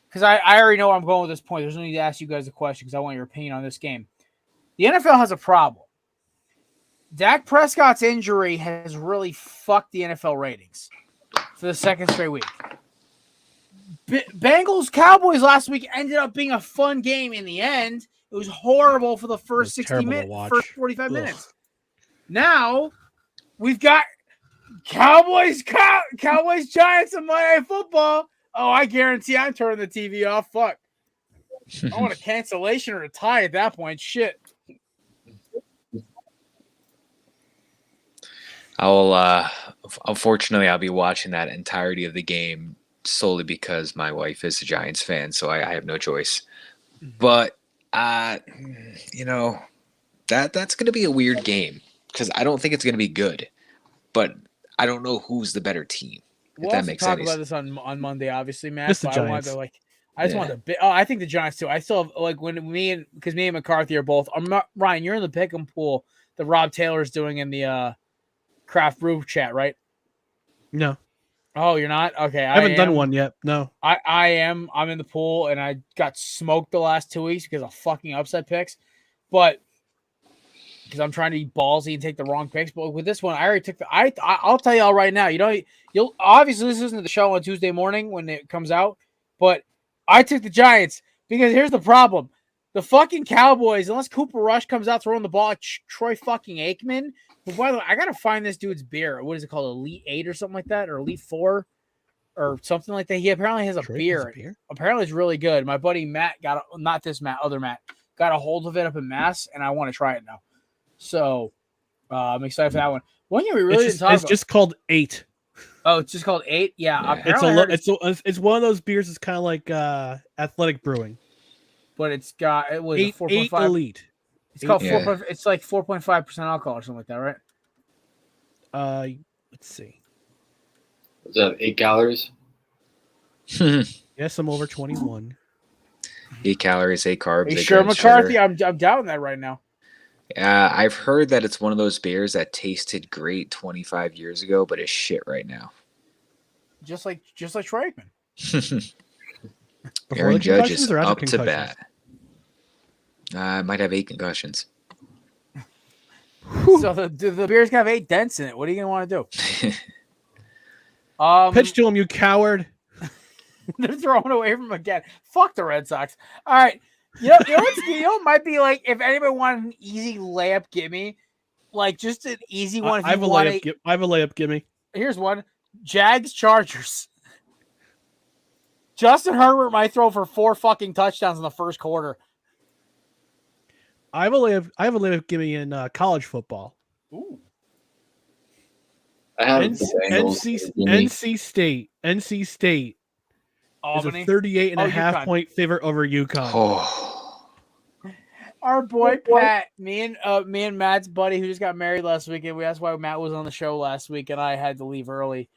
because I already know where I'm going with this point. There's no need to ask you guys a question because I want your opinion on this game. The NFL has a problem. Dak Prescott's injury has really fucked the NFL ratings for the second straight week. Bengals Cowboys last week ended up being a fun game in the end. It was horrible for the first 60 minutes, first 45 minutes. Now we've got Cowboys Giants on Monday Night Football. Oh, I guarantee I'm turning the TV off. Fuck. I want a cancellation or a tie at that point. Shit. Unfortunately, I'll be watching that entirety of the game solely because my wife is a Giants fan, so I have no choice. But, that's going to be a weird game because I don't think it's going to be good, but I don't know who's the better team. We'll that makes talk sense. about this on Monday, obviously, Matt. Just the but Giants. I think the Giants too. I still have because me and McCarthy are both. Ryan, you're in the pick 'em pool that Rob Taylor's doing in the Craft Brew chat, right? No. Oh, you're not? Okay. I haven't done one yet. No. I am. I'm in the pool, and I got smoked the last 2 weeks because of fucking upset picks. But because I'm trying to be ballsy and take the wrong picks. But with this one, I already took I'll tell y'all right now. You'll obviously this isn't the show on Tuesday morning when it comes out, but I took the Giants because here's the problem. The fucking Cowboys, unless Cooper Rush comes out throwing the ball at Troy fucking Aikman. But by the way, I gotta find this dude's beer. What is it called? Elite 8 or something like that, or Elite 4, or something like that. He apparently has a beer. Apparently, it's really good. My buddy Matt other Matt got a hold of it up in Mass, and I want to try it now. So I'm excited for that one. One year we really didn't talk about. It's just called 8. Oh, it's just called 8. Yeah. It's one of those beers. It's kind of like Athletic Brewing, but it's got 8 Elite. It's called 4. It's like 4.5% alcohol or something like that, right? Let's see. Does that have 8 calories? Yes, I'm over 21. 8 calories, 8 carbs. Are you sure, McCarthy? I'm doubting that right now. I've heard that it's one of those beers that tasted great 25 years ago, but is shit right now. Just like Troy Aikman. Aaron Judge is up to bat. I might have 8 concussions. So the beer's got 8 dents in it. What are you gonna want to do? Pitch to him, you coward. They're throwing away from him again. Fuck the Red Sox. All right. What might be like if anybody wanted an easy layup, gimme, like just an easy one. If I have you a want layup. I have a layup. Gimme. Here's one: Jags Chargers. Justin Herbert might throw for 4 fucking touchdowns in the first quarter. I have a layup. Gimme in college football. Ooh. I have NC State. NC State Albany. is a 38 and a half UConn. point favorite over UConn. Oh, Our boy Pat, me and Matt's buddy who just got married last weekend. That's why Matt was on the show last week, and I had to leave early.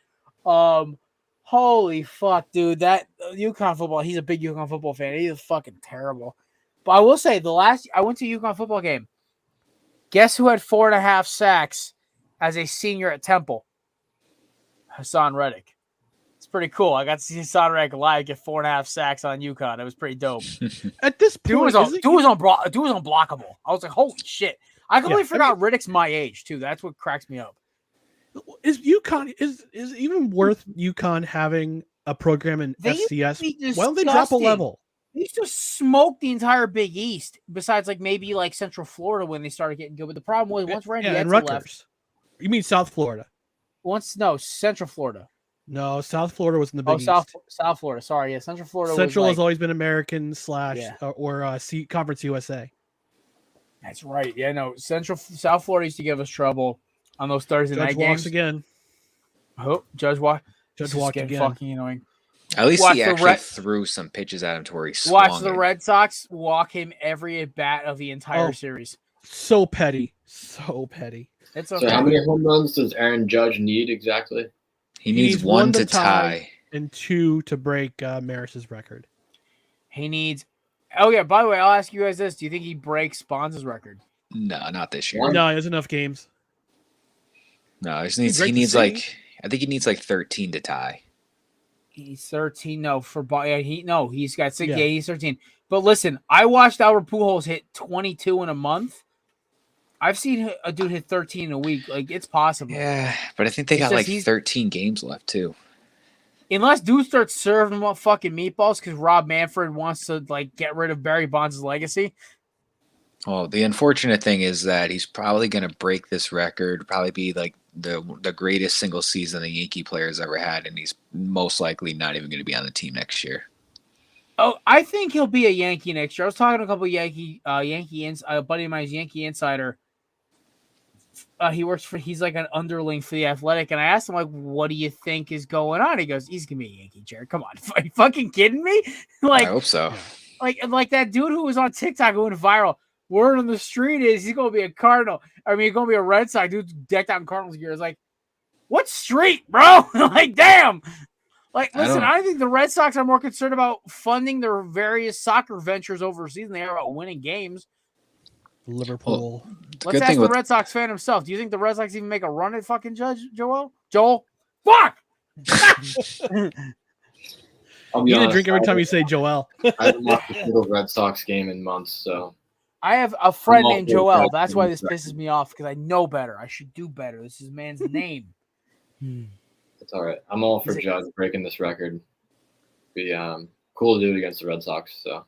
Holy fuck, dude! That UConn football. He's a big UConn football fan. He's fucking terrible. But I will say, I went to a UConn football game. Guess who had 4.5 sacks as a senior at Temple? Hassan Reddick. It's pretty cool. I got to see Hassan Reddick live get 4.5 sacks on UConn. It was pretty dope. At this point, Dude was unblockable. I was like, holy shit! I completely forgot Riddick's my age too. That's what cracks me up. Is UConn is even worth UConn having a program in FCS? Why don't they drop a level? They used to smoke the entire Big East. Besides, like maybe like Central Florida when they started getting good. But the problem was once Randy and Edsall Rutgers. left. You mean South Florida? Central Florida. No, South Florida was in the Big East. South Florida. Sorry, yeah, Central Florida. Central was has always been American / Conference USA. That's right. Yeah, no. South Florida used to give us trouble on those Thursday night games. Again. Oh, Judge walked again. Fucking annoying. at least he actually threw some pitches at him to where he swung. Watch the Red Sox walk him every at bat of the entire series. So petty. So petty. It's okay. So how many home runs does Aaron Judge need exactly? He needs one to tie and 2 to break Maris's record. He needs. Oh yeah. By the way, I'll ask you guys this: do you think he breaks Bonds' record? No, not this year. No, he has enough games. No, he needs like I think he needs like 13 to tie. He's 13. No, for he's got 6. Yeah, he's 13. But listen, I watched Albert Pujols hit 22 in a month. I've seen a dude hit 13 in a week. Like, it's possible. Yeah, but I think they got like 13 games left too. Unless dudes start serving them up fucking meatballs because Rob Manfred wants to like get rid of Barry Bonds' legacy. Well, the unfortunate thing is that he's probably going to break this record, probably be like the greatest single season a Yankee player has ever had, and he's most likely not even going to be on the team next year. Oh, I think he'll be a Yankee next year. I was talking to a couple of a buddy of mine's Yankee insider. He's like an underling for the Athletic, and I asked him like, "What do you think is going on?" He goes, "He's gonna be a Yankee, Jared. Come on, are you fucking kidding me?" Like, I hope so. Like that dude who was on TikTok who went viral. Word on the street is he's gonna be a Cardinal. I mean, he's gonna be a Red Sox dude decked out in Cardinals gear. It's like, what street, bro? Like, damn. Like, listen, I think the Red Sox are more concerned about funding their various soccer ventures overseas than they are about winning games. Liverpool. Let's ask the Red Sox fan himself. Do you think the Red Sox even make a run at fucking Joel? Fuck! You need to drink every time you say Joel. I haven't watched a single Red Sox game in months, so. I have a friend named Joel. That's why this pisses me off, because I know better. I should do better. This is man's name. It's all right. I'm all for Judge breaking this record. Be cool to do it against the Red Sox. So.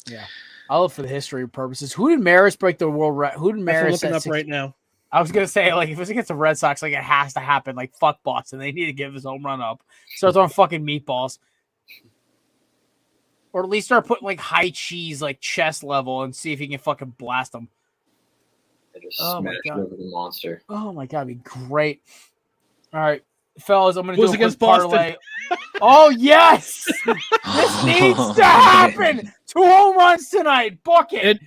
Yeah. I love for the history purposes. Who did Maris break the world record? Who did Maris looking up right now? I was gonna say, like, if it's against the Red Sox, like, it has to happen. Like, fuck Boston, they need to give his home run up. Start throwing fucking meatballs, or at least start putting like high cheese, like chest level, and see if he can fucking blast them. I just smashed over the monster. Oh my god, it'd be great. All right, fellas, I'm gonna do against parlay. Oh yes, this needs to happen. 2 home runs tonight. Bucket.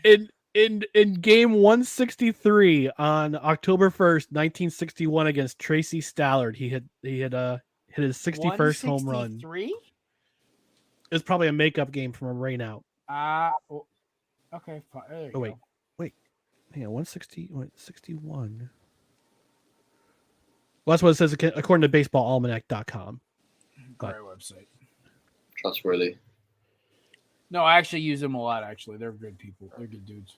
In game 163 on October 1st, 1961 against Tracy Stallard, he hit his 61st home run. It was probably a makeup game from a rain out. Okay. Fine. Wait. Hang on, 161. Well, that's what it says according to baseballalmanac.com. Great website. Trustworthy. No, I actually use them a lot, actually. They're good people. They're good dudes.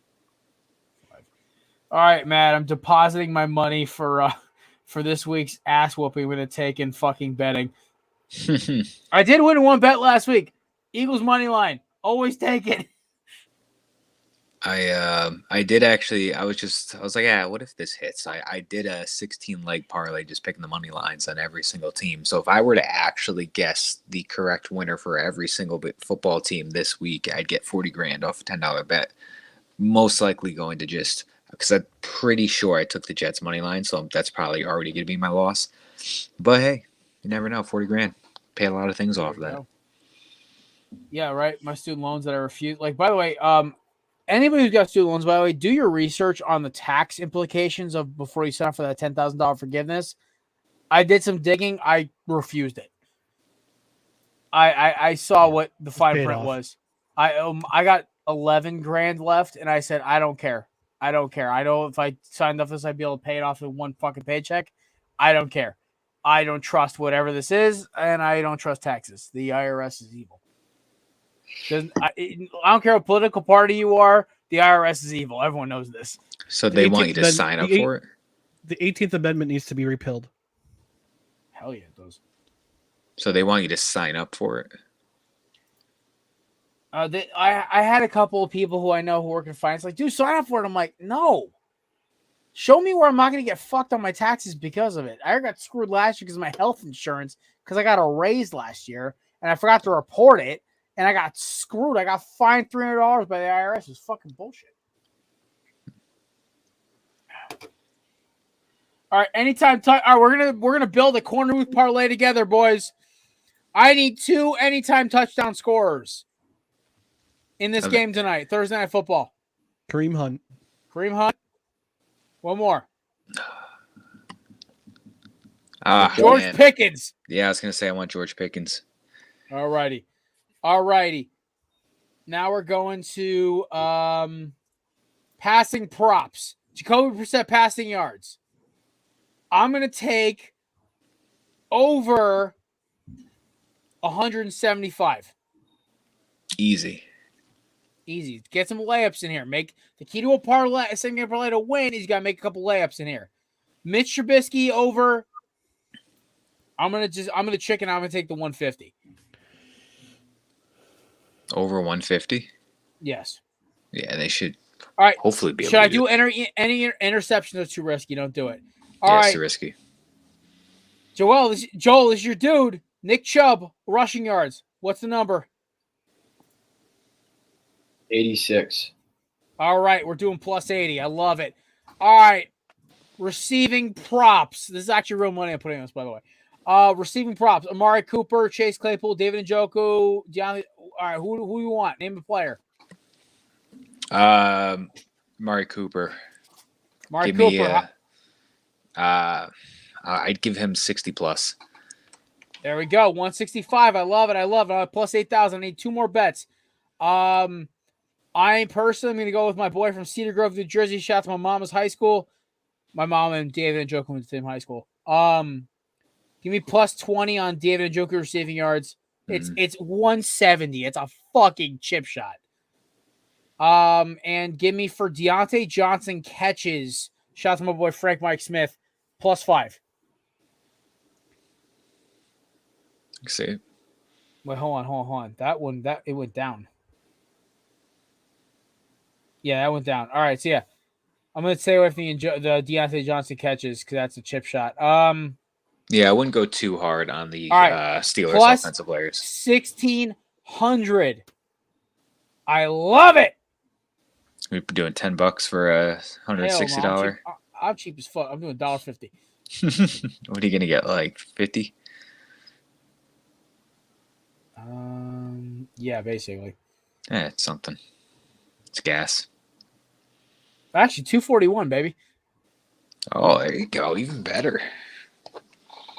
All right, Matt, I'm depositing my money for this week's ass whooping we're going to take in fucking betting. I did win one bet last week. Eagles money line. Always take it. I did actually. I was like, yeah, what if this hits? I did a 16 leg parlay, just picking the money lines on every single team. So if I were to actually guess the correct winner for every single football team this week, I'd get 40 grand off a $10 bet. Most likely going to just because I'm pretty sure I took the Jets money line, so that's probably already going to be my loss. But hey, you never know. 40 grand, pay a lot of things off of that. Go. Yeah, right. My student loans that I refuse. Like, by the way, anybody who's got student loans, by the way, do your research on the tax implications of before you sign up for that $10,000 forgiveness. I did some digging. I refused it. I saw what the fine print was. I got 11 grand left, and I said, I don't care. I don't care. I know if I signed up for this, I'd be able to pay it off in one fucking paycheck. I don't care. I don't trust whatever this is, and I don't trust taxes. The IRS is evil. I don't care what political party you are. The IRS is evil. Everyone knows this. So they want you to sign up for it? The 18th Amendment needs to be repealed. Hell yeah, it does. So they want you to sign up for it? I had a couple of people who I know who work in finance like, dude, sign up for it. I'm like, no. Show me where I'm not going to get fucked on my taxes because of it. I got screwed last year because of my health insurance because I got a raise last year, and I forgot to report it. And I got screwed. I got fined $300 by the IRS. It's fucking bullshit. All right, anytime. All right, we're gonna build a corner booth parlay together, boys. I need 2 anytime touchdown scorers in this game tonight. Thursday Night Football. Kareem Hunt. One more. George Pickens. Yeah, I was gonna say I want George Pickens. All righty. Now we're going to passing props. Jacoby Brissett passing yards. I'm going to take over 175. Easy. Get some layups in here. Make the key to a parlay. A second game parlay to win is you got to make a couple layups in here. Mitch Trubisky over. I'm gonna chicken. I'm gonna take the 150. Over 150? Yes. Yeah, they should. All right. Hopefully be able Should to I do any interceptions? That's too risky. Don't do it. All right. It's too risky. Joel, this is your dude. Nick Chubb, rushing yards. What's the number? 86. All right. We're doing plus 80. I love it. All right. Receiving props. This is actually real money I'm putting on this, by the way. Receiving props: Amari Cooper, Chase Claypool, David Njoku, Deontay. All right, who you want? Name a player. Amari Cooper. I'd give him 60 plus. There we go. 165. I love it. Plus 8,000. I need 2 more bets. I personally am going to go with my boy from Cedar Grove, New Jersey. Shout out to my mama's high school. My mom and David Njoku went to the same high school. Give me plus 20 on David Njoku receiving yards. It's 170. It's a fucking chip shot. And give me for Deontay Johnson catches. Shout out to my boy Frank Mike Smith. Plus 5. See it. Wait, hold on. It went down. Yeah, that went down. All right, so yeah. I'm going to stay away from the Deontay Johnson catches because that's a chip shot. Yeah, I wouldn't go too hard on the Steelers plus offensive players. 1,600. I love it. We're doing $10 for a $160. I'm cheap as fuck. I'm doing $1.50. What are you gonna get? Like 50? Yeah, basically. It's something. It's gas. Actually, 241, baby. Oh, there you go. Even better.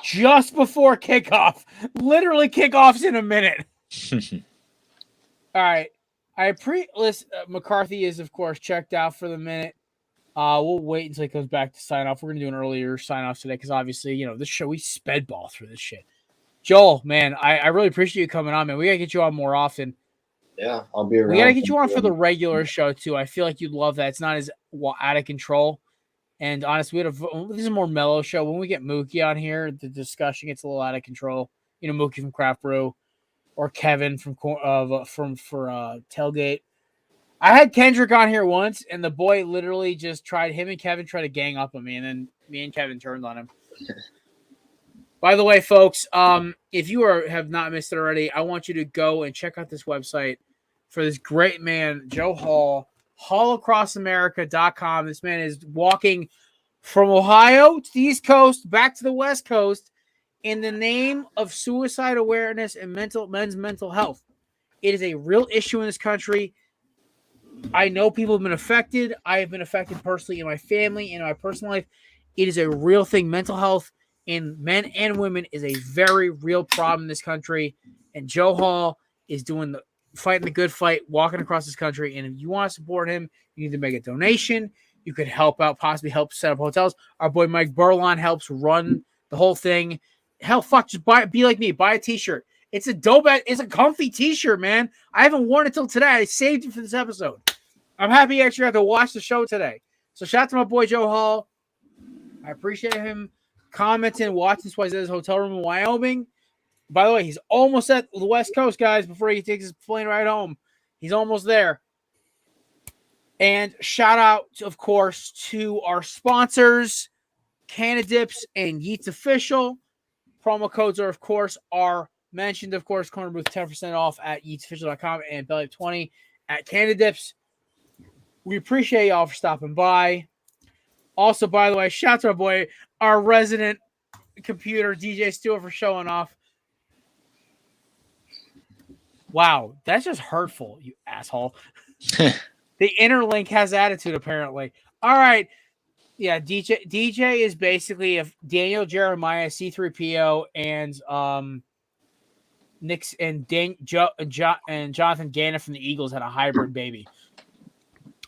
Just before kickoff. Literally kickoff's in a minute. All right. McCarthy is, of course, checked out for the minute. We'll wait until he comes back to sign off. We're going to do an earlier sign off today because obviously, this show, we sped ball through this shit. Joel, man, I really appreciate you coming on, man. We got to get you on more often. Yeah, I'll be around. We got to get you on for the regular show, too. I feel like you'd love that. It's not as out of control. And honestly, this is a more mellow show. When we get Mookie on here, the discussion gets a little out of control. Mookie from Craft Brew or Kevin from Tailgate. I had Kendrick on here once, and the boy literally just him and Kevin tried to gang up on me, and then me and Kevin turned on him. By the way, folks, if you have not missed it already, I want you to go and check out this website for this great man, Joe Hall, hallacrossamerica.com. This man is walking from Ohio to the East Coast, back to the West Coast, in the name of suicide awareness and men's mental health. It is a real issue in this country. I know people have been affected. I have been affected personally in my family, in my personal life. It is a real thing. Mental health in men and women is a very real problem in this country. And Joe Hall is fighting the good fight, walking across this country. And if you want to support him, you need to make a donation. You could help out, possibly help set up hotels. Our boy Mike Burlon helps run the whole thing. Hell, just be like me. Buy a t-shirt. It's a dope. It's a comfy t-shirt, man. I haven't worn it till today. I saved it for this episode. I'm happy you actually got to watch the show today. So shout out to my boy Joe Hall. I appreciate him commenting, watching this while he's at his hotel room in Wyoming. By the way, he's almost at the West Coast, guys, before he takes his plane ride home. He's almost there. And shout out, of course, to our sponsors, Canada Dips and Yeats Official. Promo codes are mentioned, of course, Corner Booth 10% off at yeatsofficial.com and Belly20 at Canada Dips. We appreciate y'all for stopping by. Also, by the way, shout out to our boy, our resident computer, DJ Stewart, for showing off. Wow, that's just hurtful, you asshole. The interlink has attitude, apparently. All right. Yeah, DJ is basically if Daniel Jeremiah, C3PO, and Nick's and Jonathan Gannon from the Eagles had a hybrid baby.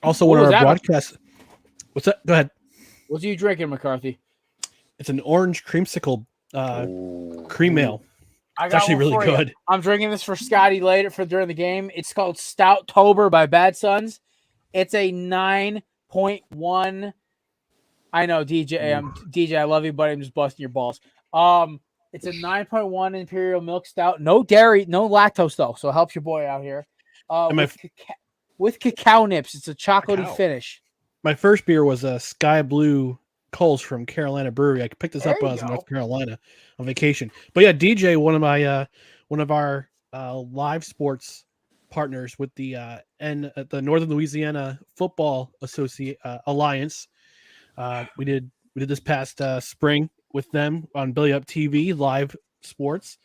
Also, one of our broadcasts. What's that? Go ahead. What are you drinking, McCarthy? It's an orange creamsicle cream ale. It's actually really good. I'm drinking this for Scotty later during the game. It's called Stouttober by Bad Sons. It's a 9.1. I know, DJ, I love you, but I'm just busting your balls. It's a 9.1 Imperial Milk Stout. No dairy, no lactose, though, so it helps your boy out here. With cacao nips. It's a chocolatey finish. My first beer was a Sky Blue Coles from Carolina Brewery. I picked this up when I was in North Carolina on vacation. But yeah, DJ, one of our live sports partners with the Northern Louisiana Football Alliance. We did this past spring with them on Billy Up TV live sports.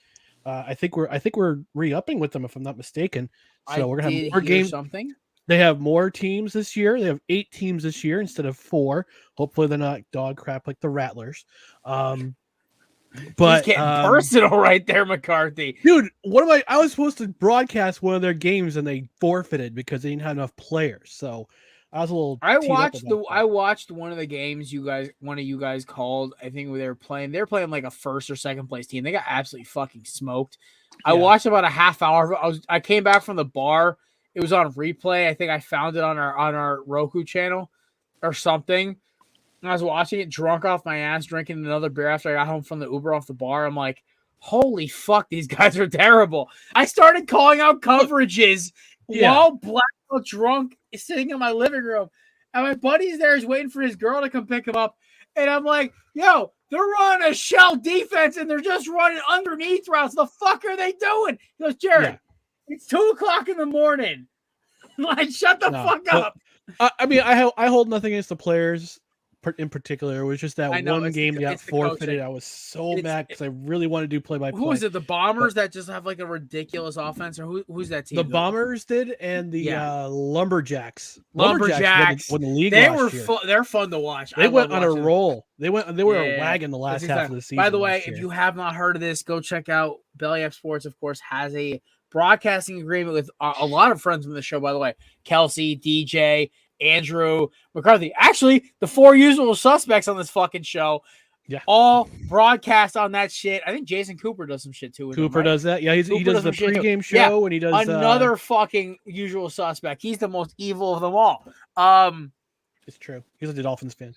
I think we're re-upping with them if I'm not mistaken. So we're gonna have more games. Something. They have more teams this year. They have 8 teams this year instead of 4. Hopefully they're not dog crap like the Rattlers. But he's getting personal right there, McCarthy. Dude, I was supposed to broadcast one of their games and they forfeited because they didn't have enough players. So I was a little. I watched one of the games one of you guys called. I think they were playing like a first or second place team. They got absolutely fucking smoked. I watched about a half hour. I came back from the bar. It was on replay. I think I found it on our Roku channel or something. And I was watching it drunk off my ass, drinking another beer after I got home from the Uber off the bar. I'm like, holy fuck, these guys are terrible. I started calling out coverages while blackout drunk sitting in my living room. And my buddy's there is waiting for his girl to come pick him up. And I'm like, yo, they're running a shell defense and they're just running underneath routes. The fuck are they doing? He goes, Jared, it's 2:00 in the morning. Like, shut the fuck up. I mean, I hold nothing against the players in particular. It was just that one game that got forfeited. I was so mad because I really want to do play-by-play. Who is it? The Bombers that just have like a ridiculous offense, or who's that team? The Bombers did, and the Lumberjacks. Lumberjacks won the league. They're fun to watch. They went on a roll. They were a wagon the last half of the season. By the way, if you have not heard of this, go check out Belly Up Sports. Of course, has a broadcasting agreement with a lot of friends from the show. By the way, Kelsey, DJ, Andrew, McCarthy. Actually, the 4 usual suspects on this fucking show. Yeah. All broadcast on that shit. I think Jason Cooper does some shit too. Cooper does that. Yeah, he does the pregame show and he does another fucking usual suspect. He's the most evil of them all. It's true. He's a Dolphins fan.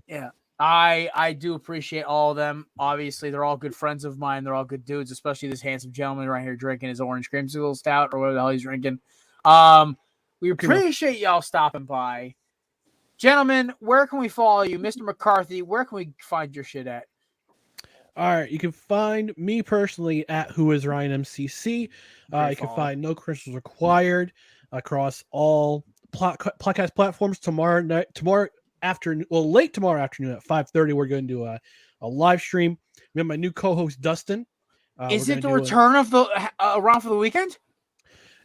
Yeah. I do appreciate all of them. Obviously, they're all good friends of mine. They're all good dudes, especially this handsome gentleman right here drinking his orange creamsicle stout or whatever the hell he's drinking. We appreciate y'all stopping by. Gentlemen, where can we follow you? Mr. McCarthy, where can we find your shit at? All right, you can find me personally at Who Is Ryan MCC. You can find No Crystals Required across all podcast platforms tomorrow afternoon. Well, late tomorrow afternoon at 5:30, we're going to do a live stream. We have my new co-host Dustin. Is it the return of the Around for the Weekend?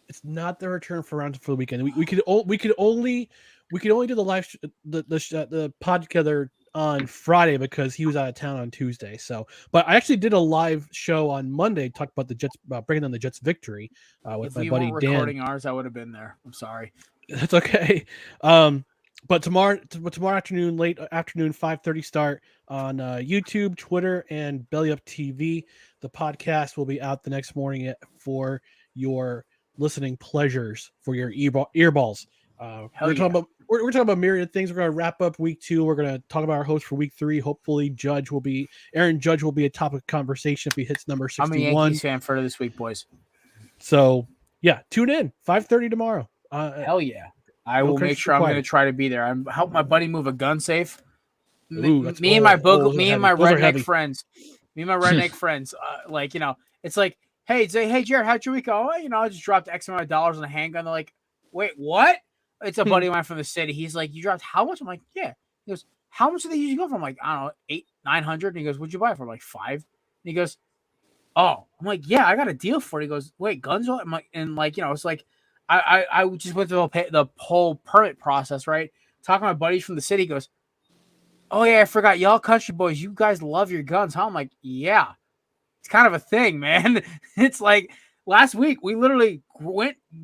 It's not the return for Round for the Weekend. We could only do the pod together on Friday because he was out of town on Tuesday. So, but I actually did a live show on Monday, talked about the Jets, breaking down the Jets' victory with my buddy Dan. If we weren't recording ours, I would have been there. I'm sorry. That's okay. But tomorrow afternoon, late afternoon, 5:30 start on YouTube, Twitter, and Belly Up TV. The podcast will be out the next morning for your listening pleasures, for your earballs. We're talking about myriad things. We're going to wrap up week 2. We're going to talk about our host for week 3. Hopefully, Aaron Judge will be a topic of conversation if he hits number 61. I'm a Yankees fan for this week, boys. So, yeah, tune in 5:30 tomorrow. Hell yeah. I will make sure I'm going to try to be there. I'm help my buddy move a gun safe. Me and my redneck friends, it's like, hey, Jared, how'd your week go? I just dropped X amount of dollars on a handgun. They're like, wait, what? It's a buddy of mine from the city. He's like, you dropped how much? I'm like, yeah. He goes, how much do they usually go for? I'm like, I don't know, 800-900. And he goes, what'd you buy it for? I'm like, 5. And he goes, oh. I'm like, yeah, I got a deal for it. He goes, wait, guns? I'm like, and it's like, I just went through the whole permit process, right? Talking to my buddies from the city, goes, oh yeah, I forgot, y'all country boys, you guys love your guns, huh? I'm like, yeah, it's kind of a thing, man. It's like last week we literally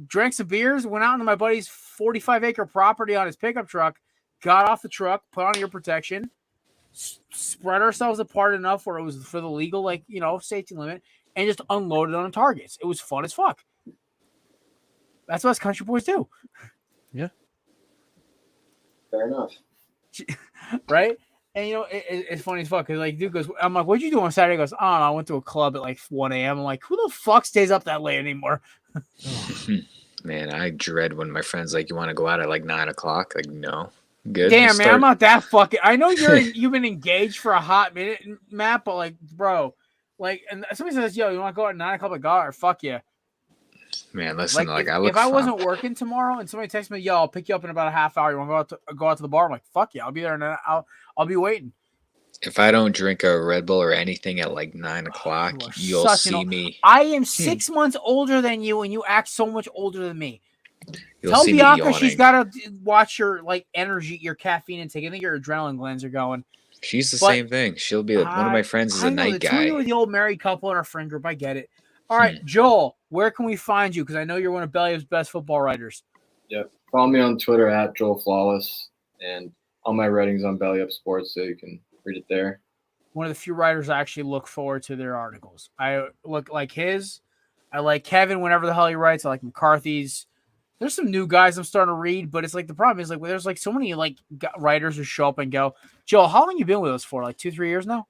drank some beers, went out into my buddy's 45-acre property on his pickup truck, got off the truck, put on ear protection, spread ourselves apart enough where it was for the legal, safety limit, and just unloaded on targets. It was fun as fuck. That's what us country boys do. Yeah. Fair enough. Right? And, it's funny as fuck. Because, dude goes, I'm like, what'd you do on Saturday? He goes, oh, I went to a club at 1 a.m. I'm like, who the fuck stays up that late anymore? Man, I dread when my friends you want to go out at 9 o'clock. No. Good. Damn, man, I'm not that fucking. I know you've been engaged for a hot minute, Matt, but, bro, and somebody says, yo, you want to go at 9 o'clock? Like, God, or fuck yeah. Man, listen, if I wasn't working tomorrow and somebody texts me, yo, I'll pick you up in about a half hour. You want to go out to the bar? I'm like, fuck yeah, I'll be there and I'll be waiting. If I don't drink a Red Bull or anything at 9 o'clock, you'll see me. I am 6 months older than you, and you act so much older than me. Tell Bianca she's got to watch your energy, your caffeine intake. I think your adrenaline glands are going. She's the same thing. She'll be one of my friends is a night guy. With the old married couple in our friend group, I get it. All right, Joel, where can we find you? Because I know you're one of Belly Up's best football writers. Yep. Follow me on Twitter at Joel Flawless, and all my writings on Belly Up Sports, so you can read it there. One of the few writers I actually look forward to their articles. I look like his. I like Kevin whenever the hell he writes. I like McCarthy's. There's some new guys I'm starting to read, but it's the problem is there's so many writers who show up and go. Joel, how long you been with us for? 2-3 years now?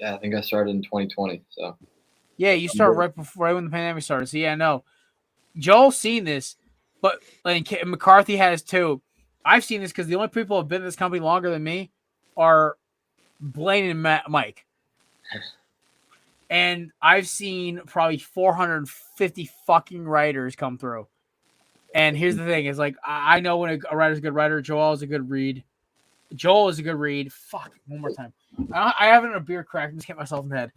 Yeah, I think I started in 2020. So. Yeah, you started right when the pandemic started. So, yeah, no. Joel's seen this, but McCarthy has too. I've seen this because the only people who have been in this company longer than me are Blaine and Mike. And I've seen probably 450 fucking writers come through. And here's the thing. Is I know when a writer's a good writer. Joel is a good read. Joel is a good read. Fuck, one more time. I haven't a beer crack. Just hit myself in the head.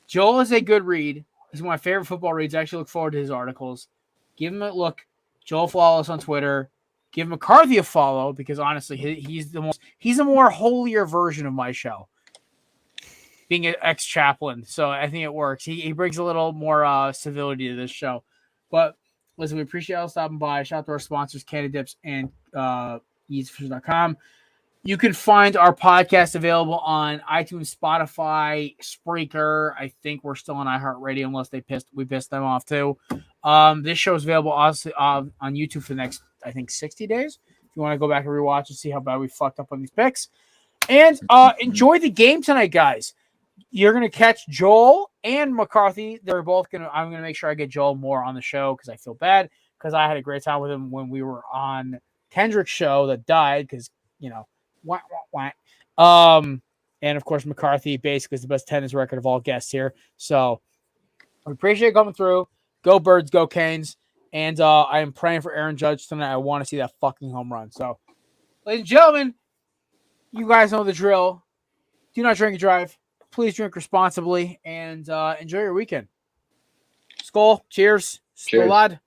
Joel is a good read. He's one of my favorite football reads. I actually look forward to his articles. Give him a look. Joel Flawless on Twitter. Give McCarthy a follow because honestly, he's a more holier version of my show. Being an ex-chaplain, so I think it works. He brings a little more civility to this show. But listen, we appreciate y'all stopping by. Shout out to our sponsors, Canada Dips and EatsFish.com. You can find our podcast available on iTunes, Spotify, Spreaker. I think we're still on iHeartRadio unless we pissed them off too. This show is available also on YouTube for the next, I think, 60 days. If you want to go back and rewatch and see how bad we fucked up on these picks. And enjoy the game tonight, guys. You're going to catch Joel and McCarthy. I'm going to make sure I get Joel more on the show because I feel bad. because I had a great time with him when we were on Kendrick's show that died because, wah, wah, wah. And of course, McCarthy basically is the best tennis record of all guests here. So we appreciate coming through. Go Birds, go Canes. And I am praying for Aaron Judge tonight. I want to see that fucking home run. So, ladies and gentlemen, you guys know the drill. Do not drink and drive. Please drink responsibly and enjoy your weekend. Skol. Cheers. Cheers. Skolad.